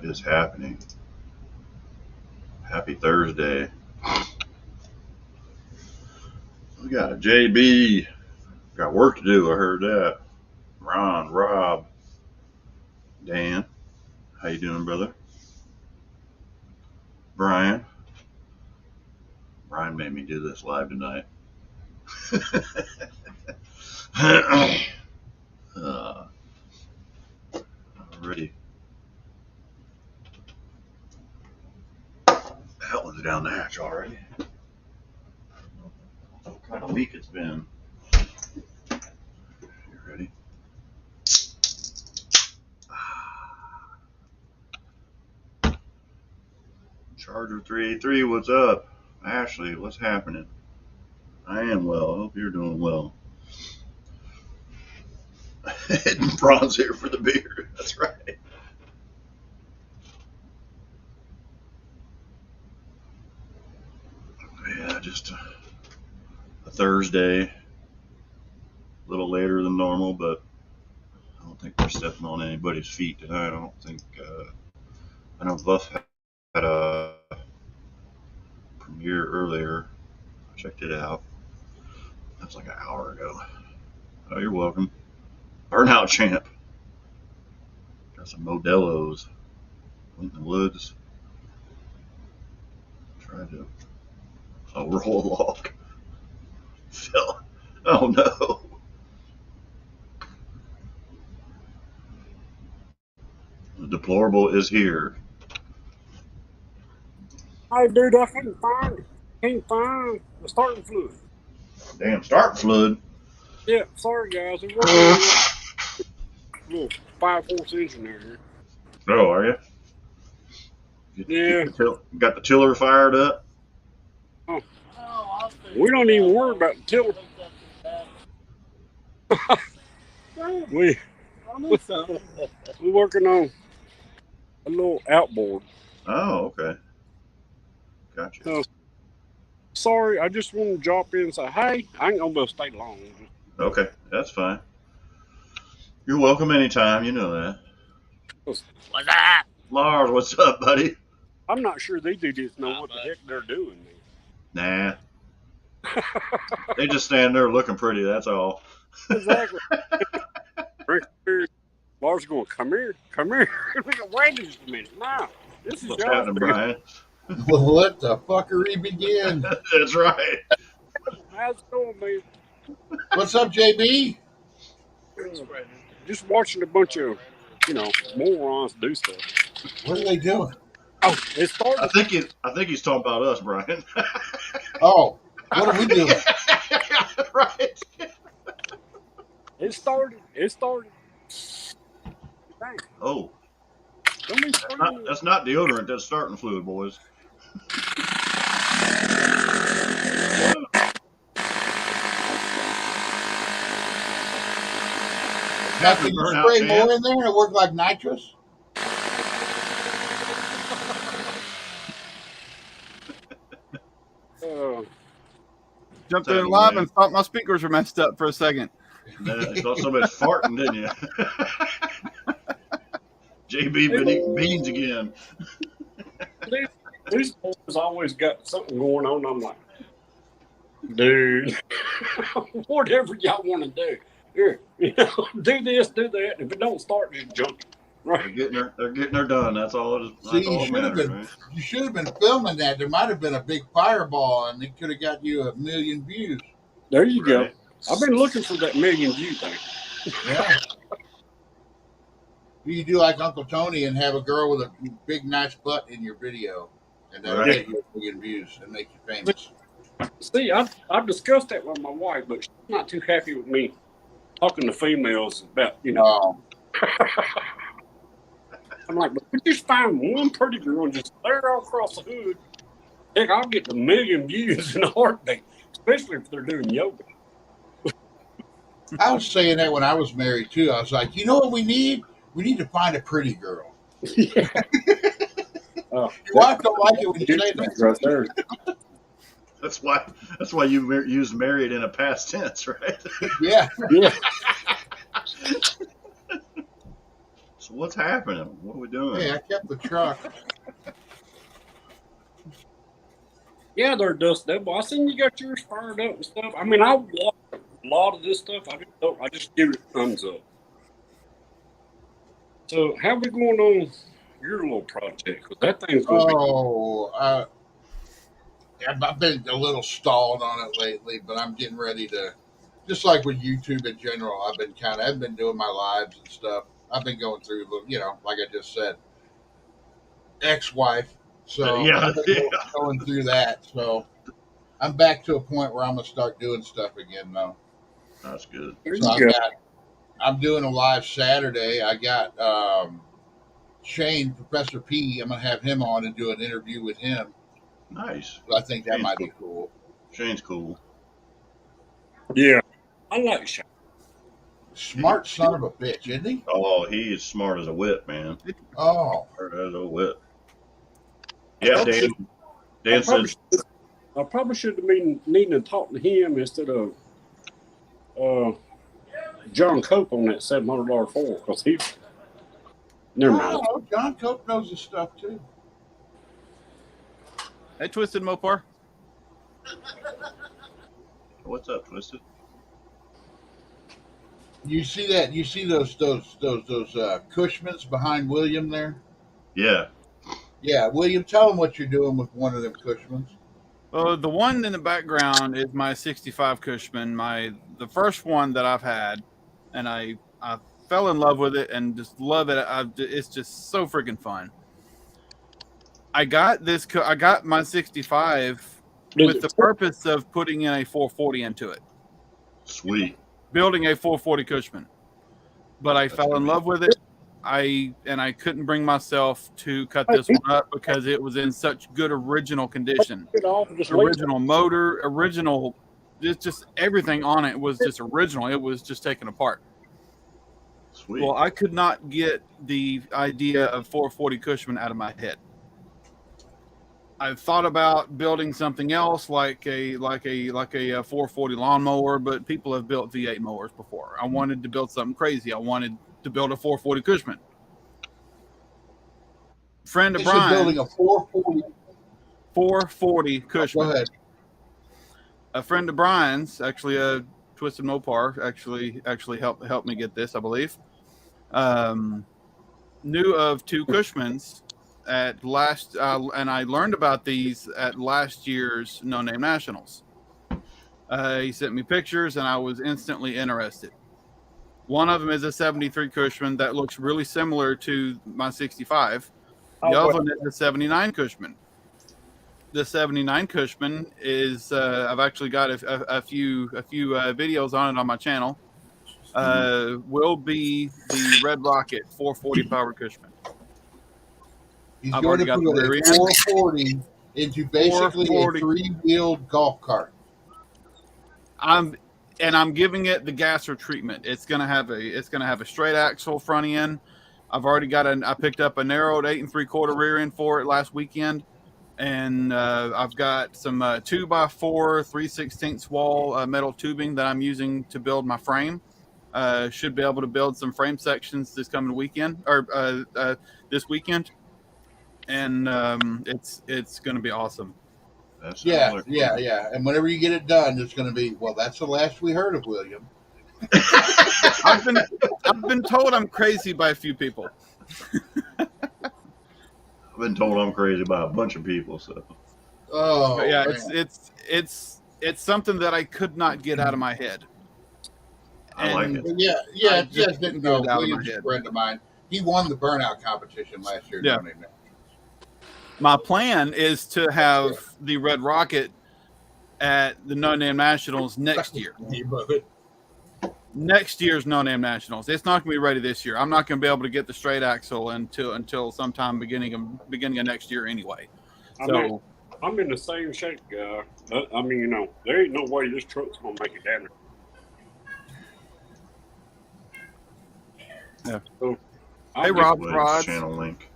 is happening? Happy Thursday. We got a JB. Got work to do, I heard that. Ron, Rob, Dan. How you doing, brother? Brian. Brian made me do this live tonight. Already. That one's down the hatch already. What kind of week it's been. You ready? Charger 383, what's up? Ashley, what's happening? I am well. I hope you're doing well. And Bron's here for the beer. That's right. Yeah, just a Thursday. A little later than normal, but I don't think we're stepping on anybody's feet tonight. I don't think. I know Buff had a premiere earlier. I checked it out. That was like an hour ago. Oh, you're welcome. Burnout Champ. Got some Modelo's. Went in the woods. Tried to roll a log. Fell. Oh no. The deplorable is here. Hey, dude, I can't find the starting fluid. Damn, start fluid. Yeah, sorry, guys. We're working on a little 5/4 engine there. Oh, are you? Yeah. Got the tiller fired up? Oh. We don't even worry about the tiller. We're working on a little outboard. Oh, okay. Gotcha. Sorry, I just want to drop in and say, hey, I ain't gonna be able to stay long. Okay, that's fine. You're welcome anytime, you know that. What's that? Lars, what's up, buddy? I'm not sure they just know what the heck they're doing. Nah. They just stand there looking pretty, that's all. Exactly. Lars is going, come here. Wait just a minute. Now, this is what's happening, Brian? Well, let the fuckery begin. That's right. How's it going, man? What's up, JB? Just watching a bunch of, morons do stuff. What are they doing? Oh, it started. I think he's talking about us, Brian. Oh, what are we doing? Right. It started. Dang. Oh. That's not deodorant, that's starting fluid, boys. Now, can you spray more in there and it work like nitrous? Jumped in live and thought my speakers were messed up for a second. You thought somebody was farting, didn't you? JB been eating beans again. These boys always got something going on. I'm like, dude, whatever y'all want to do. Here, do this, do that. If it don't start, just jump. Right. They're getting her done. That's all it is. See, you should have been filming that. There might have been a big fireball, and it could have got you 1 million views. There you go. I've been looking for that 1 million view thing. Yeah. You do like Uncle Tony and have a girl with a big, nice butt in your video, and that'll get you 1 million views and make you famous. See, I've discussed that with my wife, but she's not too happy with me talking to females about, I'm like, but we just find one pretty girl and just stare her across the hood. Heck, I'll get the 1 million views in a heartbeat, especially if they're doing yoga. I was saying that when I was married, too. I was like, you know what we need? We need to find a pretty girl. Yeah. Your wife don't like it when you say that. Right there. That's why you use married in a past tense, right? Yeah. That's What's happening? What are we doing? Hey, I kept the truck. Yeah, they're dust devil. I seen you got yours fired up and stuff. I mean, I watch a lot of this stuff. I just give it a thumbs up. So, how we going on your little project? Because that thing's going to Oh, I've been a little stalled on it lately, but I'm getting ready to. Just like with YouTube in general, I've been doing my lives and stuff. I've been going through, like I just said, ex-wife. So Yeah. I've been going through that. So I'm back to a point where I'm gonna start doing stuff again though. That's good. be. So I'm doing a live Saturday. I got Shane, Professor P. I'm gonna have him on and do an interview with him. Nice. I think that Shane's might be cool. Shane's cool. Yeah, I like Shane. Smart son of a bitch, isn't he? Oh, he is smart as a whip, man. Oh, Smart as a whip. Yeah, Dan said. I probably should have been needing to talk to him instead of John Cope on that $700 Ford because he. Never mind. Oh, John Cope knows his stuff too. Hey, Twisted Mopar. What's up, Twisted? You see that? You see those Cushmans behind William there? Yeah. Yeah, William, tell him what you're doing with one of them Cushmans. Well, the one in the background is my 65 Cushman, the first one that I've had, and I fell in love with it and just love it. It's just so freaking fun. I got my 65 with the purpose of putting in a 440 into it. Sweet. Building a 440 Cushman, but I fell in love with it. I couldn't bring myself to cut this one up because it was in such good original condition. Original motor, just everything on it was just original. It was just taken apart. Sweet. Well, I could not get the idea of 440 Cushman out of my head. I've thought about building something else like a 440 lawnmower, but people have built V8 mowers before. I wanted to build something crazy. I wanted to build a 440 Cushman. Friend of Brian, building a 440 Cushman. Go ahead. A friend of Brian's, actually a Twisted Mopar, actually helped me get this, I believe. Knew of two Cushmans at last, and I learned about these at last year's No Name Nationals. He sent me pictures, and I was instantly interested. One of them is a 73 Cushman that looks really similar to my 65. The other one is a 79 Cushman. The 79 Cushman is I've actually got a few videos on it on my channel. Will be the Red Rocket 440 power Cushman. He's I've going to already put got a the 440 into basically a 3-wheeled golf cart. I'm giving it the gasser treatment. It's gonna have a straight axle front end. I've already got I picked up a narrowed 8 3/4 rear end for it last weekend, and I've got some 2x4 3/16 wall metal tubing that I'm using to build my frame. Should be able to build some frame sections this coming weekend or this weekend, and it's going to be awesome. Yeah. And whenever you get it done, it's going to be, well, that's the last we heard of William. I've been told I'm crazy by a few people. I've been told I'm crazy by a bunch of people. So. Oh, but yeah, man. it's something that I could not get out of my head. I like it. Yeah. Just didn't know. William's a friend of mine. He won the burnout competition last year. Yeah. My plan is to have the Red Rocket at the No Name Nationals next year. Next year's No Name Nationals. It's not going to be ready this year. I'm not going to be able to get the straight axle until sometime beginning of next year anyway. So I'm in the same shape, guy. I mean, there ain't no way this truck's going to make it down there. Yeah. So, hey, Rob, Channel link.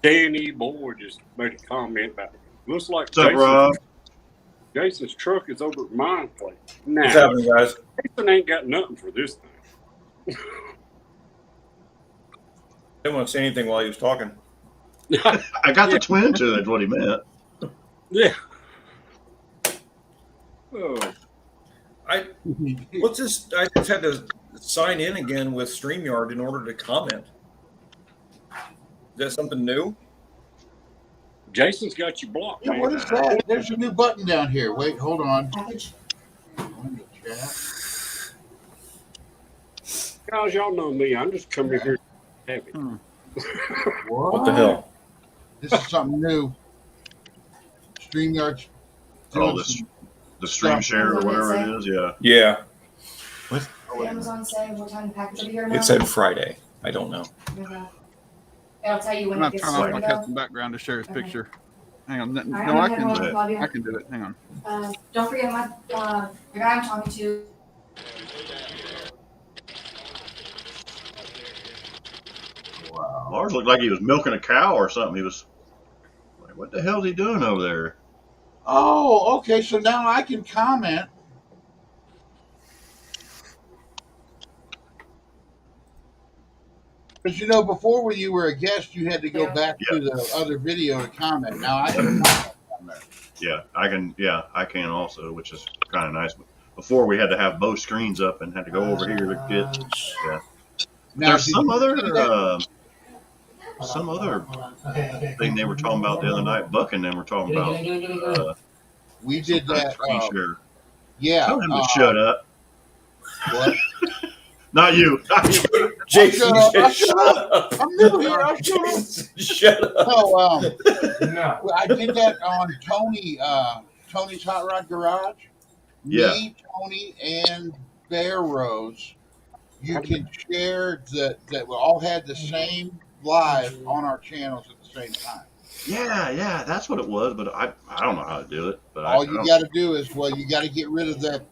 Danny Boy just made a comment about it. Looks like What's up, Rob? Jason's truck is over at mine place. What's happening, guys? Jason ain't got nothing for this thing. didn't want to say anything while he was talking. I got the twin to it. What he meant. Yeah. Oh, I just had to sign in again with StreamYard in order to comment. Is that something new? Jason's got you blocked. Yeah, Man. what is that? There's a new button down here. Wait, hold on. On the chat. Guys, y'all know me. I'm just coming here to have it. What the hell? This is something new. StreamYard's Oh, doing this some- the stream share or whatever it is. Yeah. Yeah, Did Amazon say what time the package will be here now? it said Friday. I don't know. Okay. It'll tell you when I'm it not gets turning off my started. custom background to share his Okay. picture. Hang on. No, All right, I I'm gonna can. love you. I can do it. Hang on. Don't forget the guy I'm talking to. Wow. Lars looked like he was milking a cow or something. He was like, "What the hell is he doing over there?" Oh, okay. So now I can comment. Because you know, before when you were a guest, you had to go back to the other video to comment. Now I can comment on there. Yeah, I can. Yeah, I can also, which is kind of nice. But before we had to have both screens up and had to go over here to get. Yeah. Now, There's did some you other see that? thing they were talking about the other night. Buck and them were talking about. We did that. Screen share. Yeah. Tell him to shut up. What? Not you. Not you. Jason, I'll shut up. I'm new here. I'll shut up. Jason, shut up. So, no. I did that on Tony's Hot Rod Garage. Yeah. Me, Tony, and Bear Rose. You can share that we all had the same live on our channels at the same time. Yeah, that's what it was. But I don't know how to do it. But All I you don't- got to do is, you got to get rid of that.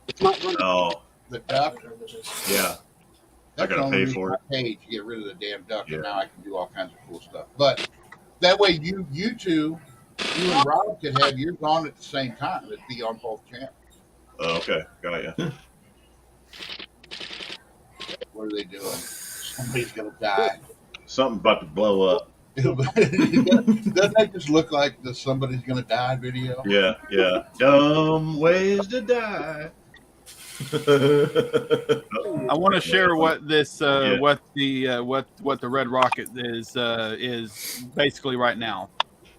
It's not going to. Oh, The duck. yeah. That's gotta the only pay reason for it. I paid to get rid of the damn duck, Yeah. and now I can do all kinds of cool stuff. But that way, you two, you and Rob could have yours on at the same time. It'd be on both channels. Okay, got you. What are they doing? Somebody's gonna die. Something's about to blow up. Doesn't that just look like the somebody's gonna die video? Yeah. Dumb ways to die. I want to share what this, Yeah. what the Red Rocket is basically right now.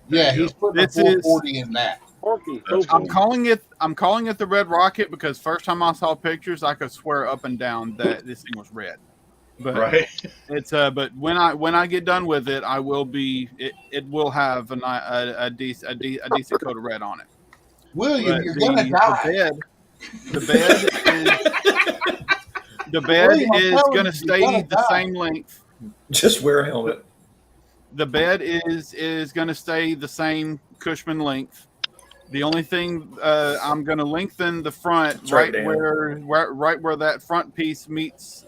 Yeah, he's putting a This is- 440 in that. I'm calling it the Red Rocket because first time I saw pictures, I could swear up and down that this thing was red. But Right? it's but when I get done with it, I will be it will have a decent coat of red on it. William, But you're gonna die. The bed William, I'm is telling going you, to you're stay gonna the die. same length. Just wear a helmet. The bed is going to stay the same Cushman length. The only thing I'm going to lengthen the front That's right, right where that front piece meets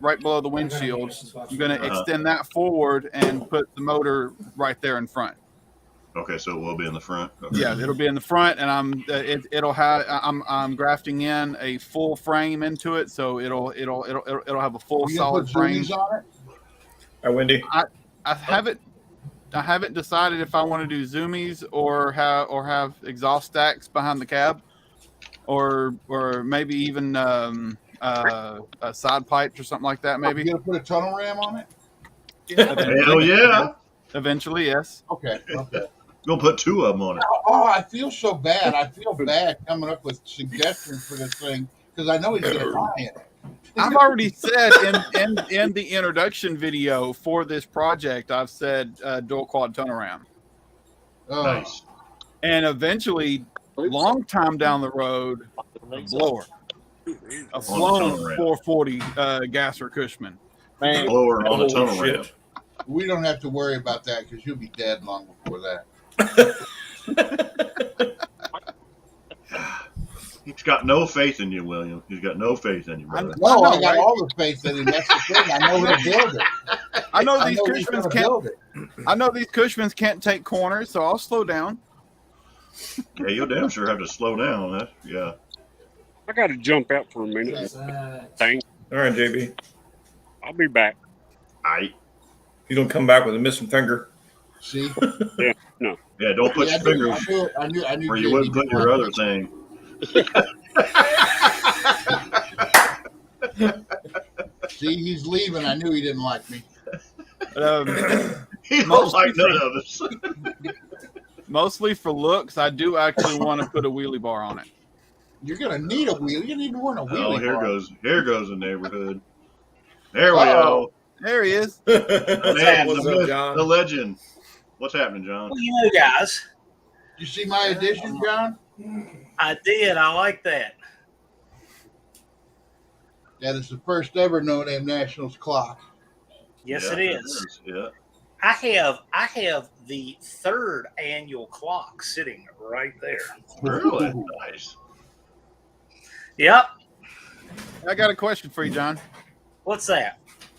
right below the windshield. I'm going to extend that forward and put the motor right there in front. Okay, so it will be in the front. Okay. Yeah, it'll be in the front, and I'm grafting in a full frame into it, so it'll have a full You gonna solid put frame. zoomies on it? Hi, Wendy. I haven't decided if I want to do zoomies or have exhaust stacks behind the cab, or maybe even side pipes or something like that. You Maybe gonna put a tunnel ram on it? Hell yeah! Eventually, yes. Okay. We'll put two of them on it. Oh, I feel so bad. I feel bad coming up with suggestions for this thing because I know he's gonna buy it. I've already said in the introduction video for this project, I've said dual quad tunnel ram. Oh, Nice. And eventually, long time down the road, a blower, a flown tunnel ram. 440 Gasser Cushman. Man, Blower on the Holy tunnel ram. shit. we don't have to worry about that because you'll be dead long before that. He's got no faith in you, William. He's got no faith in you, brother. No, know, I got right? all the faith in him. That's the thing. I know he'll build it. I know I these know he's Cushmans gonna can't. build it. I know these Cushmans can't take corners, so I'll slow down. Yeah, you'll damn sure have to slow down. Yeah. I got to jump out for a minute. Dang. All right, JB. I'll be back. You don't come back with a missing finger. See? Yeah, don't put Yeah, your finger I knew where you JD wouldn't put didn't your like other me. thing. See, he's leaving. I knew he didn't like me. He don't Mostly like none of us. Mostly for looks, I do actually want to put a wheelie bar on it. You're gonna need a wheel. You need to wear a wheelie Oh, here bar. goes the neighborhood. There we Uh-oh. go. There he is. The man, What's the up, myth, John? the legend. What's happening, John? Well, you know, guys, You see my addition, John? I did. I like that. That is the first ever No Name Nationals clock. Yes, Yeah, it is. Yeah. I have the 3rd annual clock sitting right there. Really nice. Yep. I got a question for you, John. What's that?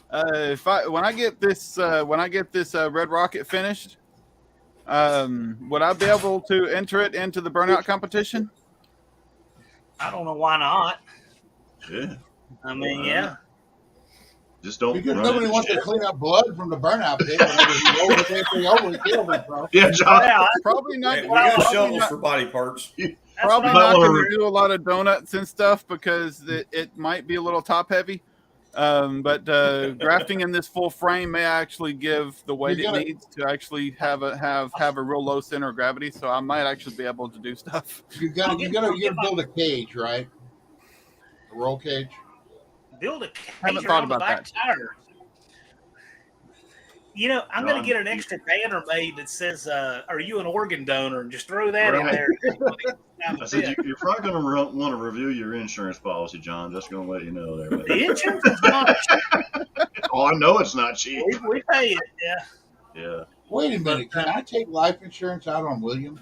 When I get this Red Rocket finished, would I be able to enter it into the burnout competition? I don't know why not. Yeah. I mean, yeah. Just don't Because run nobody into wants shit. to clean up blood from the burnout pit whenever he rolls it every over killed himself. Yeah, John. Yeah, Probably not. Hey, we got probably shovels not, for body parts. that's probably what I- not Well, going to do a lot of donuts and stuff because it might be a little top heavy. But grafting in this full frame may actually give the weight You it gotta- needs to actually have a real low center of gravity. So I might actually be able to do stuff. You gotta build a cage, right? A roll cage. build a Haven't cage thought around the about back tire. You know, I'm going John, to get an extra banner made that says, "Are you an organ donor?" and just throw that in Right. there. I said you're probably going to want to review your insurance policy, John. Just going to let you know there. The insurance is not Oh, I know it's not cheap. we pay it. Yeah, Yeah. Wait a minute. Can I take life insurance out on William?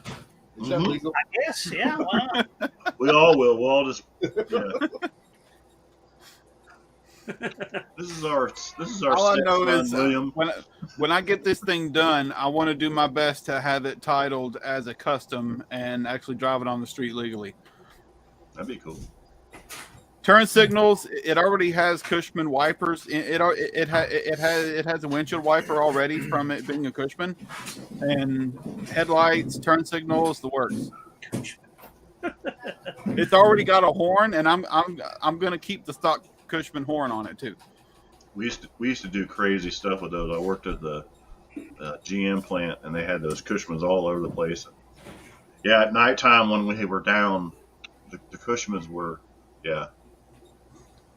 Is that Mhm. legal? I guess. Yeah, why not? We all will. We'll all just. Yeah. This is our All I sixth know son, is William. when I get this thing done, I want to do my best to have it titled as a custom and actually drive it on the street legally. That'd be cool. Turn signals. It already has Cushman wipers. It has a windshield wiper already from it being a Cushman, and headlights, turn signals, the works. It's already got a horn, and I'm gonna keep the stock Cushman horn on it too. We used to do crazy stuff with those. I worked at the GM plant, and they had those Cushmans all over the place. Yeah, at nighttime when we were down, the Cushmans were, yeah.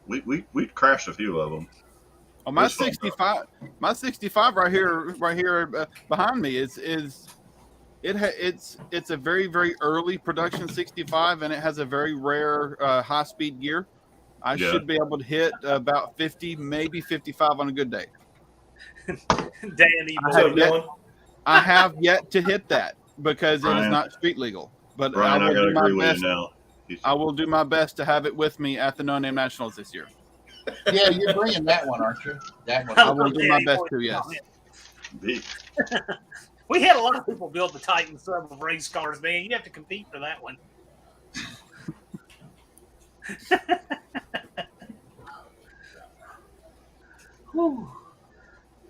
We crashed a few of them. Oh, my It's fun, 65 right here behind me it's a very, very early production 65, and it has a very rare high speed gear. I Yeah. should be able to hit about 50, maybe 55 on a good day. Danny I What's up, have yet, Dylan? I have yet to hit that because it is Brian. not street legal. But Brian, I will gotta do my agree with best. you now. I will do my best to have it with me at the No Name Nationals this year. Yeah, you're bringing that one, aren't you? That one. I will do my best to, yes. We had a lot of people build the Titan sub of race cars, man. You have to compete for that one. Whew.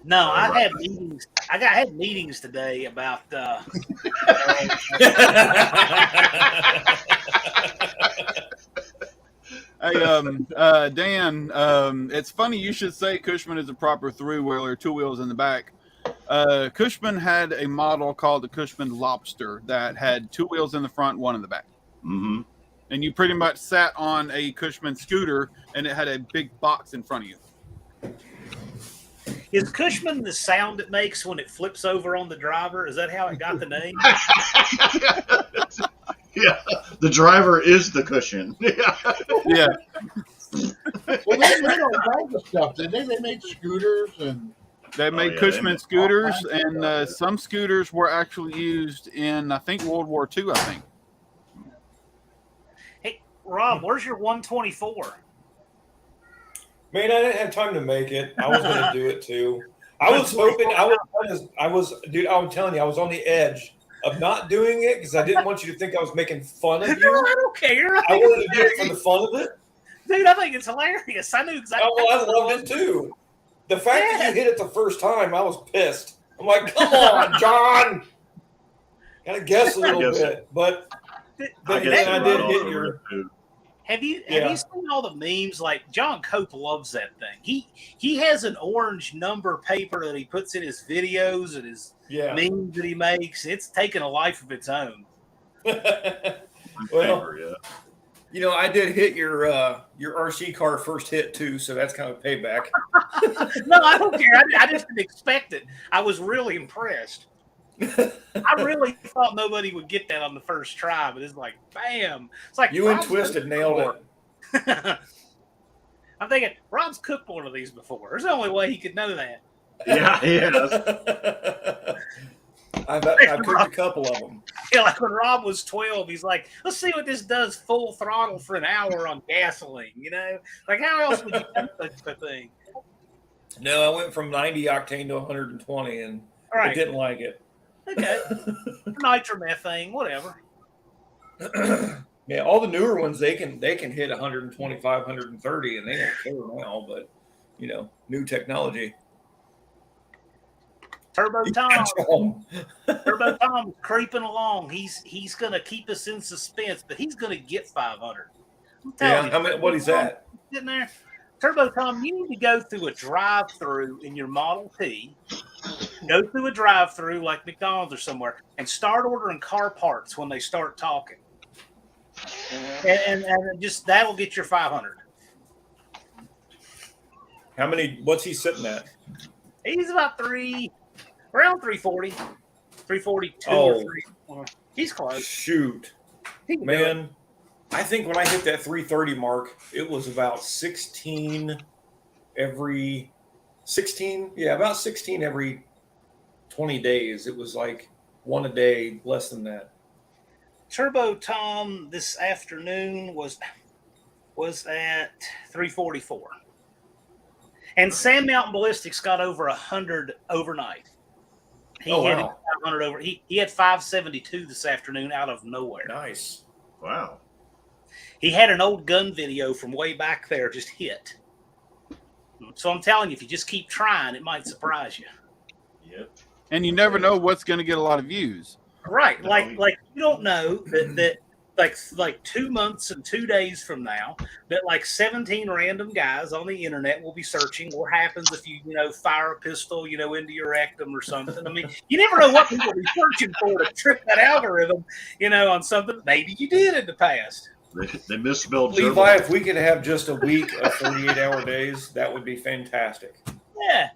No, I had meetings. I had meetings today about. Hey, Dan, it's funny you should say Cushman is a proper three-wheeler, two wheels in the back. Cushman had a model called the Cushman Lobster that had two wheels in the front, one in the back. Mm-hmm. And you pretty much sat on a Cushman scooter, and it had a big box in front of you. Is Cushman the sound it makes when it flips over on the driver? Is that how it got the name? Yeah, the driver is the cushion. Yeah. Yeah. Well, they made all kinds of stuff, didn't they? They made scooters and They made yeah, they Cushman made scooters, all kinds of and stuff. some scooters were actually used in, I think, World War II, I think. Hey, Rob, where's your 124? Man, I didn't have time to make it. I was going to do it too. I was hoping. Dude. I'm telling you, I was on the edge of not doing it because I didn't want you to think I was making fun of No, you. I don't care. I wanted to do it for the fun of it. Dude, I think it's hilarious. I knew exactly. Oh, well, I loved it too. The fact that you hit it the first time, I was pissed. I'm like, come on, John. Gotta guess a little bit, but I then guess I you're did right hit on your. it, too. Have you Yeah. seen all the memes? Like John Cope loves that thing. He has an orange number paper that he puts in his videos and his Yeah. memes that he makes. It's taken a life of its own. Well, Paper, yeah. you know, I did hit your RC car first hit too, so that's kind of payback. No, I don't care. I just didn't expect it. I was really impressed. I really thought nobody would get that on the first try, but it's like, bam! It's like You and Rob's Twisted cooked nailed before. it. I'm thinking Rob's cooked one of these before. There's the only way he could know that. Yeah, he has. I've cooked a couple of them. Yeah, like when Rob was 12, he's like, let's see what this does full throttle for an hour on gasoline, you know? Like, how else would you do such a thing? No, I went from 90 octane to 120, and All I right, didn't like it. okay. Nitromethane, whatever. Yeah, all the newer ones they can hit 125, 130, and they don't care now. But you know, new technology. Turbo Tom. That's wrong. Turbo Tom's creeping along. He's going to keep us in suspense, but he's going to get 500. I'm telling Yeah, you. I mean, what is that? Sitting there. Turbo Tom, you need to go through a drive-through in your Model T. Go through a drive-through like McDonald's or somewhere and start ordering car parts when they start talking. And just that'll get your 500. How many? What's he sitting at? He's about around 340, 342 Oh. or 3. He's close. Shoot, He can do it. man! I think when I hit that 330 mark, it was about 16 every 16. Yeah, about 16 every 20 days. It was like one a day, less than that. Turbo Tom this afternoon was at 344. And Sam Mountain Ballistics got over 100 overnight. He Oh, hit wow. 500 over. He had 572 this afternoon out of nowhere. Nice. Wow. He had an old gun video from way back there just hit. So I'm telling you, if you just keep trying, it might surprise you. Yep. And you never know what's going to get a lot of views. Right. No, Like you don't know that like 2 months and 2 days from now, that like 17 random guys on the internet will be searching what happens if you fire a pistol, into your rectum or something. I mean, you never know what people will be searching for to trip that algorithm, on something maybe you did in the past. They misspelled Levi, turbo. if we could have just a week of 48-hour days, that would be fantastic. Yeah.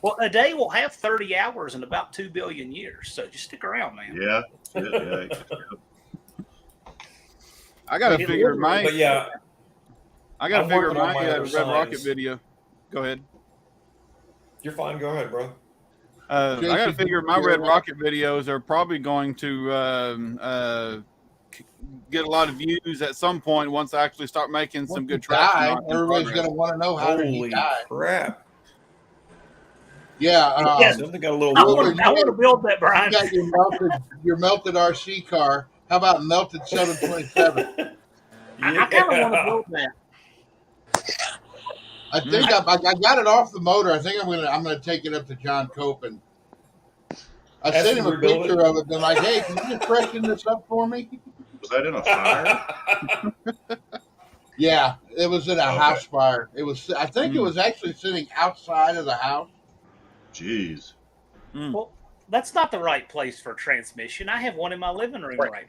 Well, a day will have 30 hours in about 2 billion years. So just stick around, man. Yeah. Yeah. I got to It figure would, my But yeah, I got to I'm figure working on my my other Red Rocket signs. video. Go ahead. you're fine. Go ahead, bro. I got to Jason, figure my you're Red right. Rocket videos are probably going to get a lot of views at some point once I actually start making some good traction. Die. on it in Everybody's progress. going to want to know how did he Holy die. crap! Yeah. Yes. Something got a little. I Well, want to build that, Brian. You got your melted RC car. How about melted 727? I kind of want to build that. I think I got it off the motor. I think I'm gonna take it up to John Cope and I Ask sent him him to a rebuild picture of it. They're like, "Hey, can you just freshen this up for me?" Was that in a fire? Yeah, it was in a Okay. house fire. It was. I think it was actually sitting outside of the house. Jeez. Well, that's not the right place for a transmission. I have one in my living room right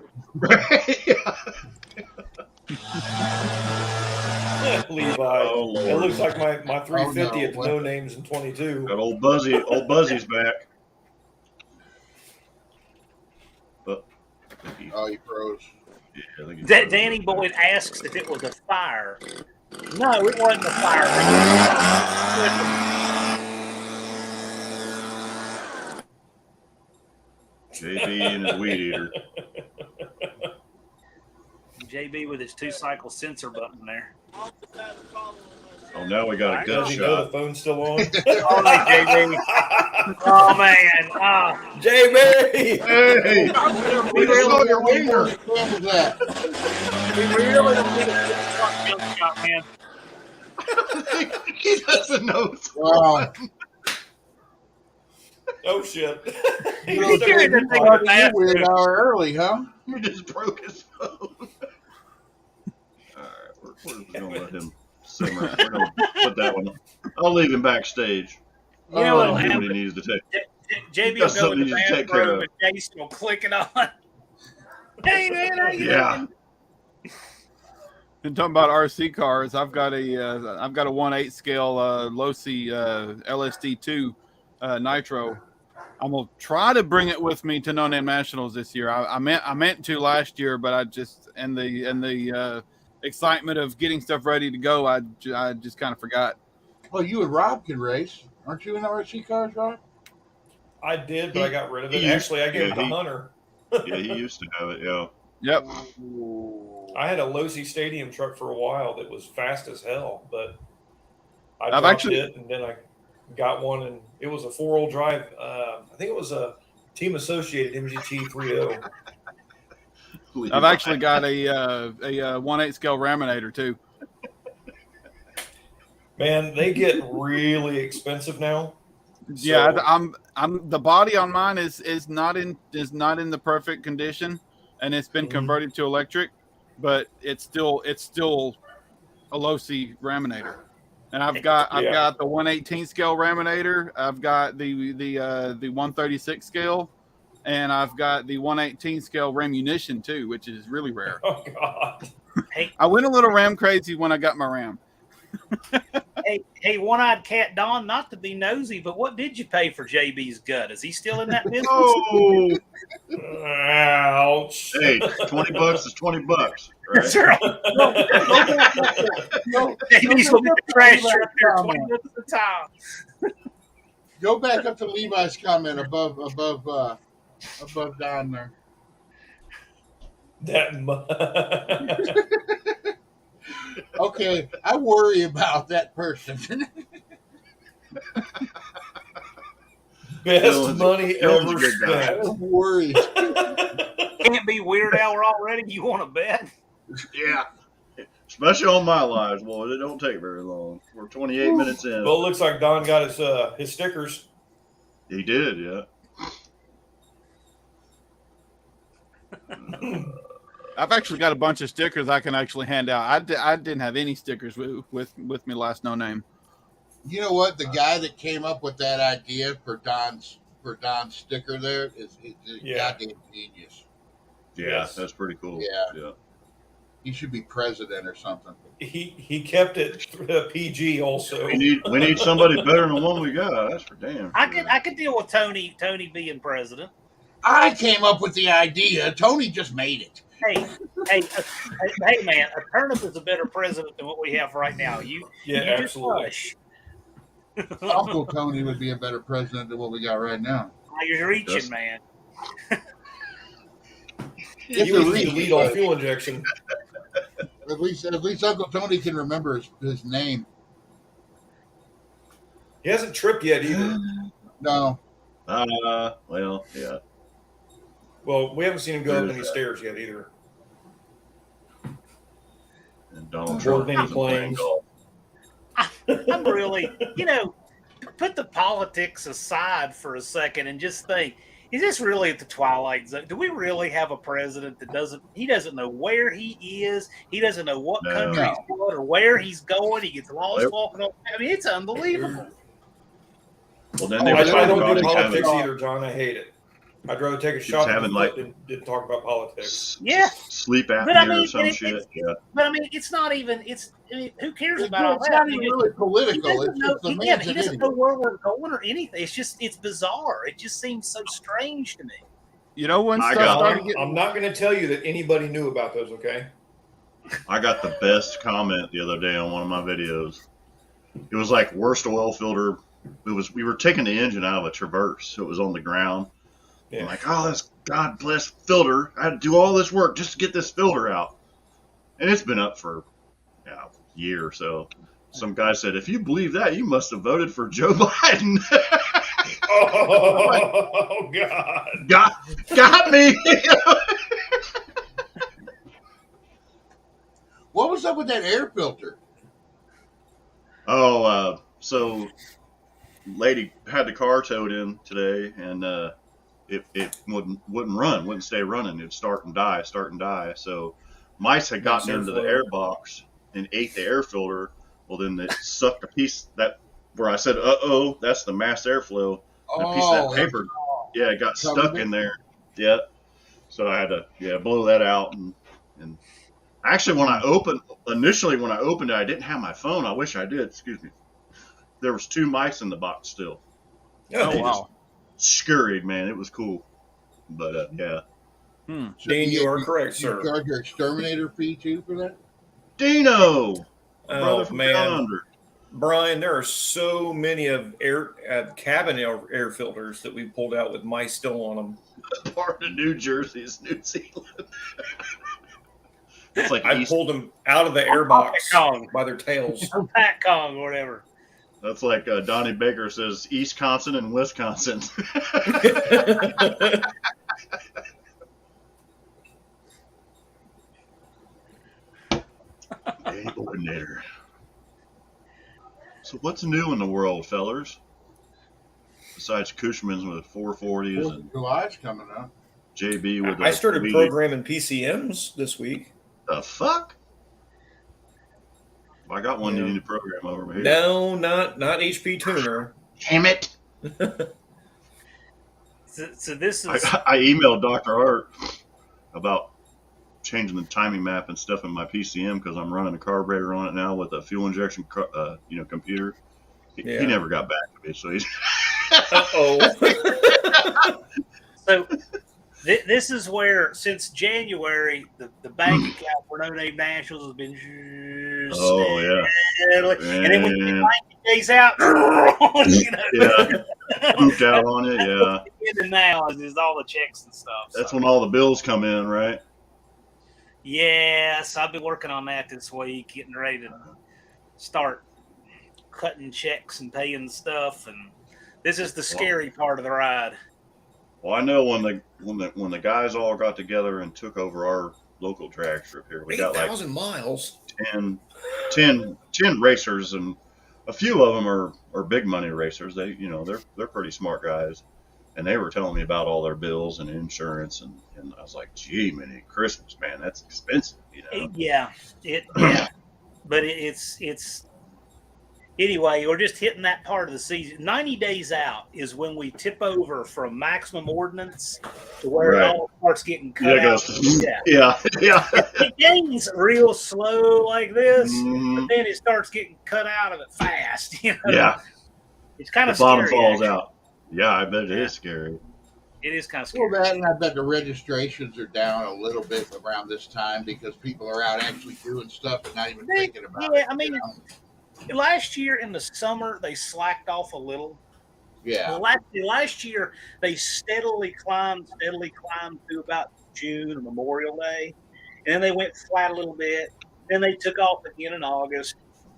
Levi. Oh, Lord. It looks like my 350 Oh, no. at the no names in 22. Got old Buzzy's back. But I think he- Oh, he froze. yeah, I think he now. froze. Danny Boyd asks if it was a fire. No, it wasn't a fire. JB and his weed eater. JB with his 2-cycle sensor button there. Oh, now we got a Does he know the gunshot. phone's still on? Oh, JB. Oh, man. Oh. JB! Hey, We really your wiener. What was that? don't need a gunshot, man. He doesn't know. Wow. Oh shit! You He's carried that thing started back. your weird hour early, huh? He just broke his phone. All right, we're just gonna let him simmer. We're gonna put that one. I'll leave him backstage. You know Let what'll him do what happen? he needs to take. JB will That's go in something the you need to take care bathroom of. and Jason will click it on. Hey man, how you Yeah. doing? And talking about RC cars, I've got a 1/8 scale Losi LSD2 Nitro. I'm gonna try to bring it with me to No Name Nationals this year. I meant to last year, but I just in the excitement of getting stuff ready to go, I just kind of forgot. Well, you and Rob can race. Aren't you in RC cars, Rob? I did, but I got rid of it. He- Actually, I gave it to he- Hunter. Yeah, he used to have it. Yeah. Yep. I had a Losi Stadium truck for a while that was fast as hell, but I I've dropped actually- it, and then I got one, and it was a 4-wheel drive. I think it was a Team Associated MGT 3.0. I've actually got a 1/8 scale Raminator too. Man, they get really expensive now. Yeah, So- I'm the body on mine is not in the perfect condition, and it's been Mhm. converted to electric, but it's still a Losi Raminator. And I've got the 1/18 scale Raminator, I've got the 136 scale, and I've got the 1/18 scale Ramunition too, which is really rare. Oh God! I went a little Ram crazy when I got my Ram. Hey, one-eyed cat Don. Not to be nosy, but what did you pay for JB's gut? Is he still in that business? Oh, Ouch! hey, $20 is $20, That's right? right. JB's gonna be the trash truck there 20 minutes at a time. Go back up to Levi's comment above down there. That Okay, I worry about that person. best Dylan's- money Dylan's a ever good guy. spent. I'm worried. Can't be Weird Al already. You want to bet? Yeah. Especially on my lives, boy. It don't take very long. We're 28 minutes in. Well, it looks like Don got his stickers. He did, yeah. I've actually got a bunch of stickers I can actually hand out. I didn't have any stickers with me last No Name. You know what? The guy that came up with that idea for Don's sticker there is Yeah. goddamn genius. Yeah, Yes. that's pretty cool. Yeah. He should be president or something. He kept it PG also. We need somebody better than the one we got. That's for damn. I could deal with Tony being president. I came up with the idea. Tony just made it. Hey, man! A turnip is a better president than what we have right now. You Yeah, just absolutely. hush. Uncle Tony would be a better president than what we got right now. You're reaching, Yes. man. He was the lead on fuel injection. At least Uncle Tony can remember his name. He hasn't tripped yet either. No. Well, yeah. Well, we haven't seen him go up There's any that. stairs yet either. And Donald Board Trump many isn't playing planes. golf. I'm really, put the politics aside for a second and just think: is this really at the twilight zone? Do we really have a president that doesn't know where he is? He doesn't know what No. country he's going or where he's going. He gets lost Well- walking on. I mean, it's unbelievable. Well, then Oh, they I were talking don't about do it politics having either, John. I hate it. I'd rather take a shot having, than like- didn't talk about politics. Yeah. sleep apnea But I mean, or some it- shit. it's- Yeah. But I mean, it's not even. Who cares about all It's that? not I mean, even really he political. doesn't It's know. just the He man's an doesn't know idiot. where we're going or anything. It's bizarre. It just seems so strange to me. You know when I stuff got- started getting I'm not going to tell you that anybody knew about those, okay? I got the best comment the other day on one of my videos. It was like worst oil filter. We were taking the engine out of a Traverse, so it was on the ground. Yeah. I'm like, oh, this God bless filter. I had to do all this work just to get this filter out. And it's been up for a year or so. Some guy said, if you believe that, you must have voted for Joe Biden. Oh, God. got me. What was up with that air filter? So lady had the car towed in today, and it wouldn't stay running. It'd start and die, start and die. So mice had gotten into the air box and ate the air filter. Well, then it sucked a piece that where I said, "Uh-oh, that's the mass airflow." And a piece of that paper, yeah, it got stuck in there. Yeah. So I had to blow that out, and actually when I opened it, I didn't have my phone. I wish I did. Excuse me. There was 2 mice in the box still. Oh, wow. Scurried, man. It was cool. But yeah. Dean, you are correct, sir. You charge your exterminator fee too for that? Dino, brother Oh from down man, under. Brian, there are so many of cabin air filters that we pulled out with mice still on them. Part of New Jersey is New Zealand. It's like I pulled them out of the air box Kong. by their tails. Pat Kong or whatever. That's like Donnie Baker says, Eastconsin and Wisconsin. Hey, coordinator. So what's new in the world, fellers? Besides Cushman's with 440s 4th and of July's coming up. JB with I started weed. programming PCMs this week. The fuck? I got one you need to program over here. No, not HP Tuner. Damn it! So this is I emailed Dr. Art about changing the timing map and stuff in my PCM because I'm running a carburetor on it now with a fuel injection, computer. He never got back to me, so he's. so. This is where, since January, the bank account for No Name Nationals has been just and then when the 90 days out, pooped out on it, yeah. And now is all the checks and stuff. That's when all the bills come in, right? Yes, I've been working on that this week, getting ready to start cutting checks and paying stuff, and this is the scary part of the ride. Well, I know when the guys all got together and took over our local drag strip here, we got like 8,000 miles. 10 racers, and a few of them are big money racers. They're pretty smart guys, and they were telling me about all their bills and insurance, and I was like, gee, man, Christmas, man, that's expensive, But it's anyway, we're just hitting that part of the season. 90 days out is when we tip over from maximum ordnance to where it all starts getting cut out. Yeah. It gains real slow like this, but then it starts getting cut out of it fast. Yeah. It's kind of the bottom scary. falls out. Yeah, I bet it is scary. It is kind of scary. Well, that, and I bet the registrations are down a little bit around this time because people are out actually doing stuff and not even thinking about it. Yeah, I mean, last year in the summer, they slacked off a little. Yeah. Last year, they steadily climbed through about June or Memorial Day. And then they went flat a little bit. Then they took off again in August.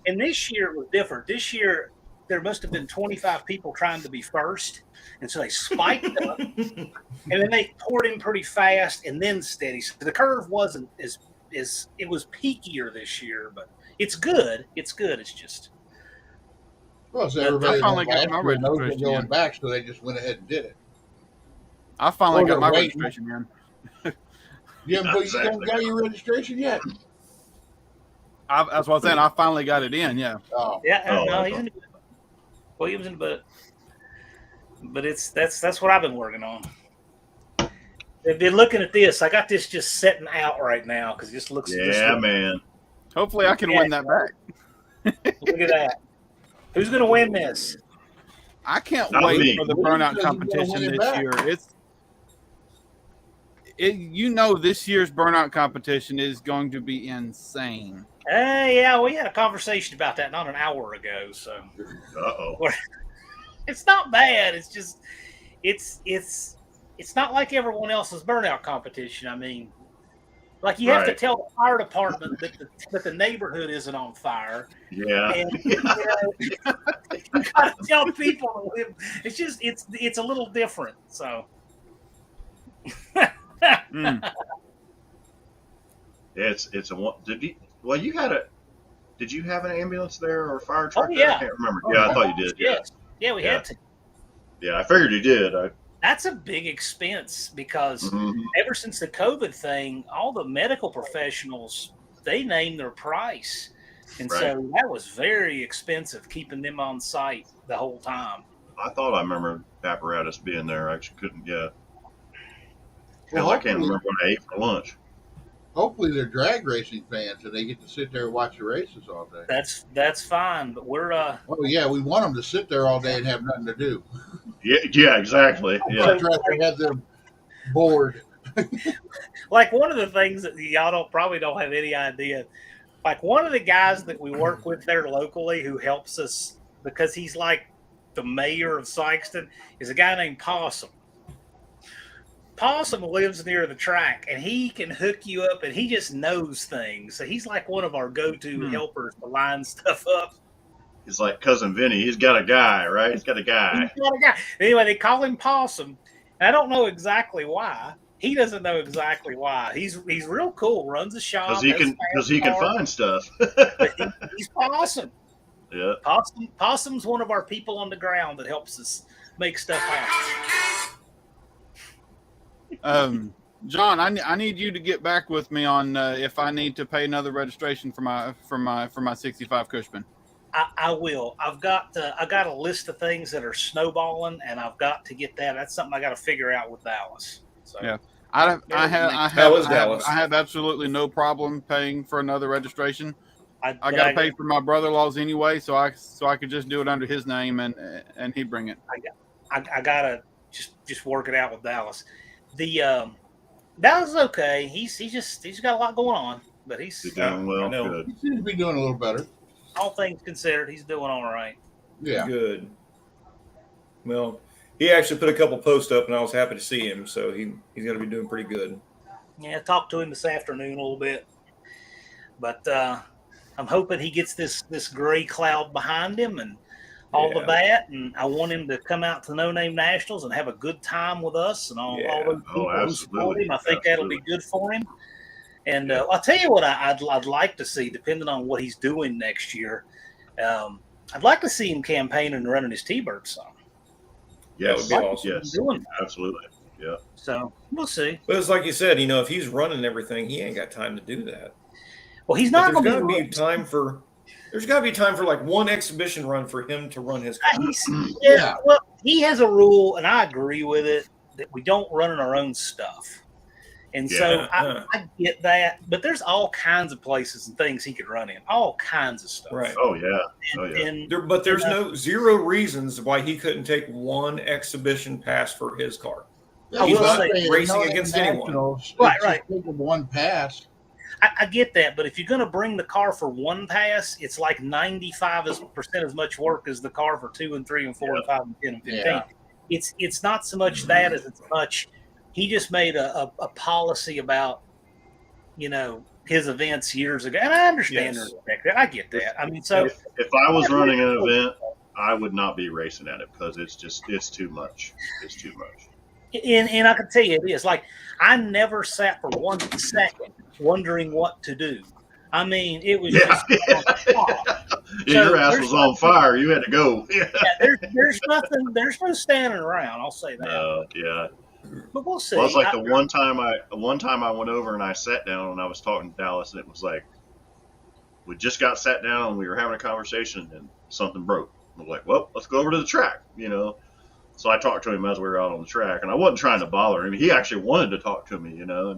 And this year it was different. This year, there must have been 25 people trying to be first. And so they spiked up. And then they poured in pretty fast and then steady. So the curve wasn't as it was peakier this year, but it's good. It's good. It's just. Well, so everybody finally got my knows they're registration going in. back, so they just went ahead and did it. I finally got my they're waiting. registration in. You haven't got your registration yet? That's what I'm saying. I finally got it in, yeah. Oh. Yeah, no, he's in the Williams in the butt. But that's what I've been working on. They've been looking at this. I got this just setting out right now because it just looks. Man. Hopefully I can win that back. Look at that. Who's going to win this? I can't Not wait me. for the Who burnout says he's gonna competition win it this back? year. This year's burnout competition is going to be insane. Yeah, we had a conversation about that not an hour ago. So Uh-oh. it's not bad. It's just it's not like everyone else's burnout competition. I mean, like you have to tell the fire department that the neighborhood isn't on fire. Yeah. And you gotta tell people it's just it's a little different. So It's a well, you got to. Did you have an ambulance there or a fire truck? Oh, there? yeah. I can't remember. Yeah, I thought you did. Yeah, Yes. Yeah, we Yeah. had to. yeah. I figured you did. That's a big expense because Mhm. ever since the COVID thing, all the medical professionals, they named their price. And Right. so that was very expensive keeping them on site the whole time. I thought I remember apparatus being there. I actually couldn't. Yeah. Well, Hell, I can't hopefully, remember what I ate for lunch. hopefully they're drag racing fans and they get to sit there and watch the races all day. That's fine, but we're Oh yeah, we want them to sit there all day and have nothing to do. Yeah, exactly. Yeah. I'd rather have them bored. like one of the things that y'all probably don't have any idea. Like one of the guys that we work with there locally who helps us because he's like the mayor of Sykeston is a guy named Possum. Possum lives near the track and he can hook you up and he just knows things. So he's like one of our go-to helpers to line stuff up. He's like cousin Vinny. He's got a guy, right? He's got a guy. He's got a guy. Anyway, they call him Possum. And I don't know exactly why. He doesn't know exactly why. He's real cool. Runs a shop. Because he can find stuff. But he's Possum. Yeah. Possum's one of our people on the ground that helps us make stuff happen. John, I need you to get back with me on if I need to pay another registration for my 65 Cushman. I will. I've got a list of things that are snowballing, and I've got to get that. That's something I got to figure out with Dallas. So. Yeah. I have absolutely no problem paying for another registration. I got to pay for my brother-in-law's anyway, so I could just do it under his name and he'd bring it. I gotta just work it out with Dallas. The Dallas is okay. He's got a lot going on, but he's doing well. know. Good. He seems to be doing a little better. All things considered, he's doing all right. Yeah. Good. Well, he actually put a couple posts up, and I was happy to see him. So he's going to be doing pretty good. Yeah, I talked to him this afternoon a little bit, but I'm hoping he gets this gray cloud behind him and all of that. And I want him to come out to No Name Nationals and have a good time with us and all those people who support him. I think that'll be good for him. And I'll tell you what I'd like to see, depending on what he's doing next year. I'd like to see him campaigning and running his T-Bird song. Yes. That would be awesome. Yes. Doing Absolutely. Yeah. So we'll see. But it's like you said, if he's running everything, he ain't got time to do that. Well, he's not But going there's to got to be time for. There's got to be time for like one exhibition run for him to run his car. Yeah. Well, he has a rule, and I agree with it, that we don't run our own stuff. And so I get that, but there's all kinds of places and things he could run in, all kinds of stuff. Right. Oh yeah. But there's zero reasons why he couldn't take one exhibition pass for his car. Yeah, He's will not say, racing against anyone. Right. Take one pass. I get that, but if you're going to bring the car for one pass, it's like 95% as much work as the car for 2 and 3 and 4 and 5 and 10 and 15. Yeah. It's not so much that as it's much. He just made a policy about, his events years ago, and I understand that. I get that. I mean, so if I was running an event, I would not be racing at it because it's too much. It's too much. And I can tell you it is. Like, I never sat for 1 second wondering what to do. I mean, it was just your ass was on fire. You had to go. Yeah. There's no standing around. I'll say that. Yeah. But we'll see. Well, it's like the one time I went over and I sat down and I was talking to Dallas, and it was like we just got sat down and we were having a conversation and something broke. I was like, well, let's go over to the track, So I talked to him as we were out on the track, and I wasn't trying to bother him. He actually wanted to talk to me, and I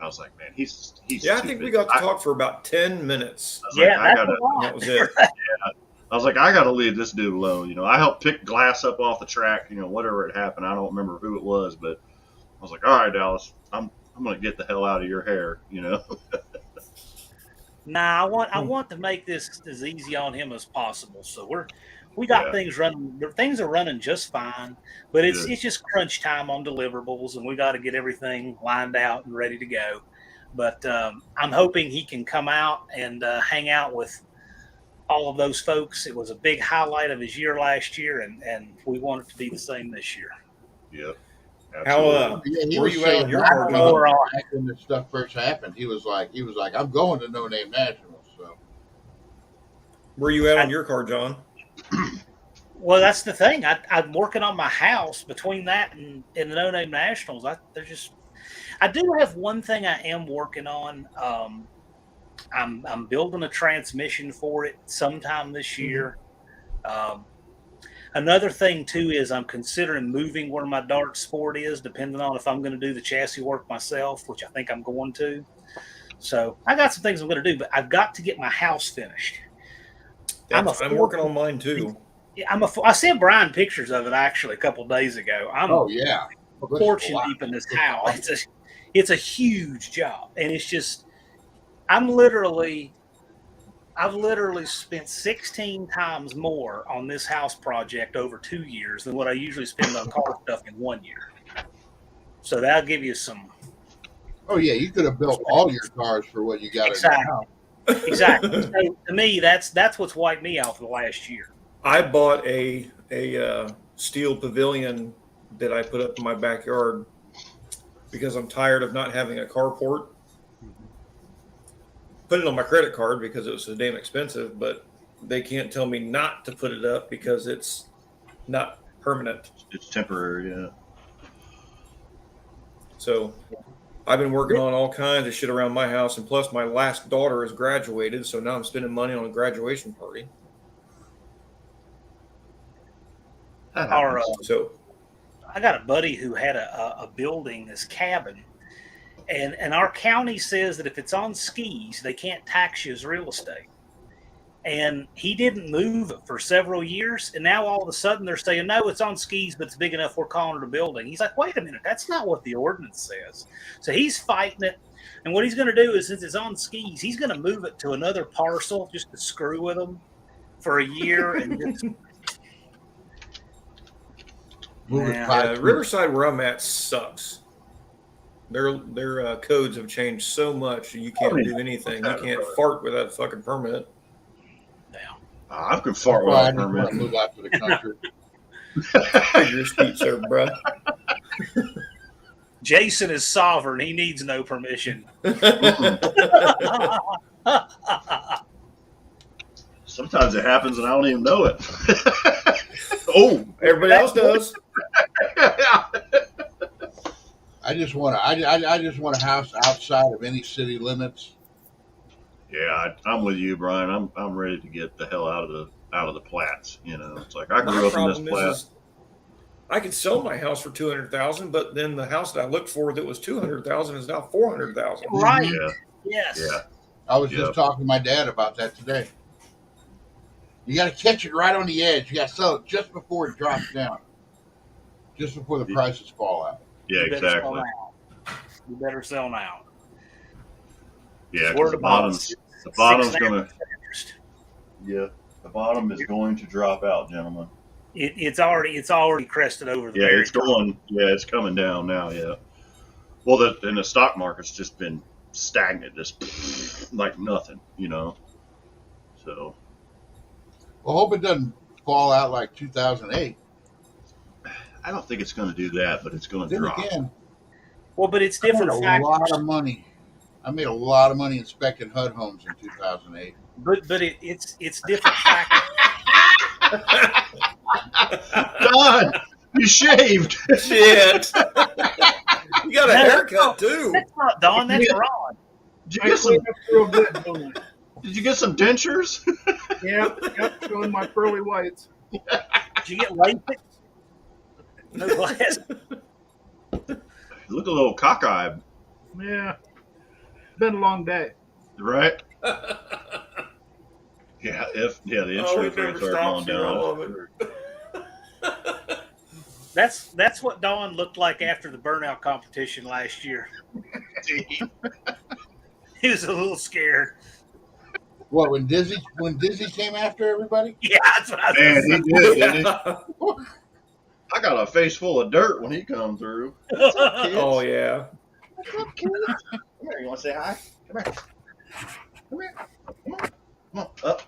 was like, man, he's. Yeah, I think we got to talk for about 10 minutes. That was it. I was like, I got to leave this dude alone. I helped pick glass up off the track, whatever had happened. I don't remember who it was, but I was like, all right, Dallas, I'm going to get the hell out of your hair, Nah, I want to make this as easy on him as possible. So we got things running. Things are running just fine, but it's just crunch time on deliverables, and we got to get everything lined out and ready to go. But I'm hoping he can come out and hang out with all of those folks. It was a big highlight of his year last year, and we want it to be the same this year. Yep. How were you out in your car? When this stuff first happened, he was like, I'm going to No Name Nationals. So Where you at on your car, John? Well, that's the thing. I'm working on my house between that and the No Name Nationals. I do have one thing I am working on. I'm building a transmission for it sometime this year. Another thing too is I'm considering moving where my Dart Sport is, depending on if I'm going to do the chassis work myself, which I think I'm going to. So I got some things I'm going to do, but I've got to get my house finished. I'm working on mine too. I sent Brian pictures of it actually a couple of days ago. I'm Oh yeah. a fortune deep in this house. It's a huge job, and it's just I've literally spent 16 times more on this house project over 2 years than what I usually spend on car stuff in 1 year. So that'll give you some. Oh yeah, you could have built all your cars for what you got. Exactly. So to me, that's what's wiped me out for the last year. I bought a steel pavilion that I put up in my backyard because I'm tired of not having a carport. Put it on my credit card because it was so damn expensive, but they can't tell me not to put it up because it's not permanent. It's temporary, yeah. So I've been working on all kinds of shit around my house, and plus my last daughter has graduated, so now I'm spending money on a graduation party. So I got a buddy who had a building, this cabin, and our county says that if it's on skis, they can't tax you as real estate. And he didn't move it for several years, and now all of a sudden they're saying, no, it's on skis, but it's big enough, we're calling it a building. He's like, wait a minute, that's not what the ordinance says. So he's fighting it, and what he's going to do is, since it's on skis, he's going to move it to another parcel just to screw with them for a year and just Riverside, where I'm at, sucks. Their codes have changed so much. You can't do anything. You can't fart without a fucking permit. I could fart without a permit. Move out to the country. Figure your speech there, bro. Jason is sovereign. He needs no permission. Sometimes it happens and I don't even know it. Oh, everybody else does. I just want a house outside of any city limits. Yeah, I'm with you, Brian. I'm ready to get the hell out of the Platts. You know, it's like I grew up in this Platte. I could sell my house for $200,000, but then the house that I looked for that was $200,000 is now $400,000. Right. Yeah. Yes. Yeah. I was just talking to my dad about that today. You got to catch it right on the edge. You got to sell it just before it drops down, just before the prices fall out. Yeah, exactly. You better sell now. Yeah, because the bottom's gonna. Yeah, the bottom is going to drop out, gentlemen. It's already crested over the. Yeah, it's going. Yeah, it's coming down now. Yeah. Well, the stock market's just been stagnant, just like nothing, you know. So. Well, hope it doesn't fall out like 2008. I don't think it's going to do that, but it's going to drop. Again, well, but it's different. I made a lot of money. I made a lot of money inspecting HUD homes in 2008. But it's different factors. Don, you shaved. Shit. You got a haircut too. That's not Don. That's Ron. Did you get some? Real good, don't I? Did you get some dentures? Yep, showing my pearly whites. Did you get LASIK? No glass. You look a little cockeyed. Yeah, been a long day. Right? Yeah, the insurance rates are going down. That's what Don looked like after the burnout competition last year. He was a little scared. What, when Dizzy came after everybody? Yeah, that's what I was Man, saying. he did, didn't he? I got a face full of dirt when he come through. What's up, kids? Oh yeah. What's up, kids? Come here. You want to say hi? Come here. Come here. Come on. Come on. Up.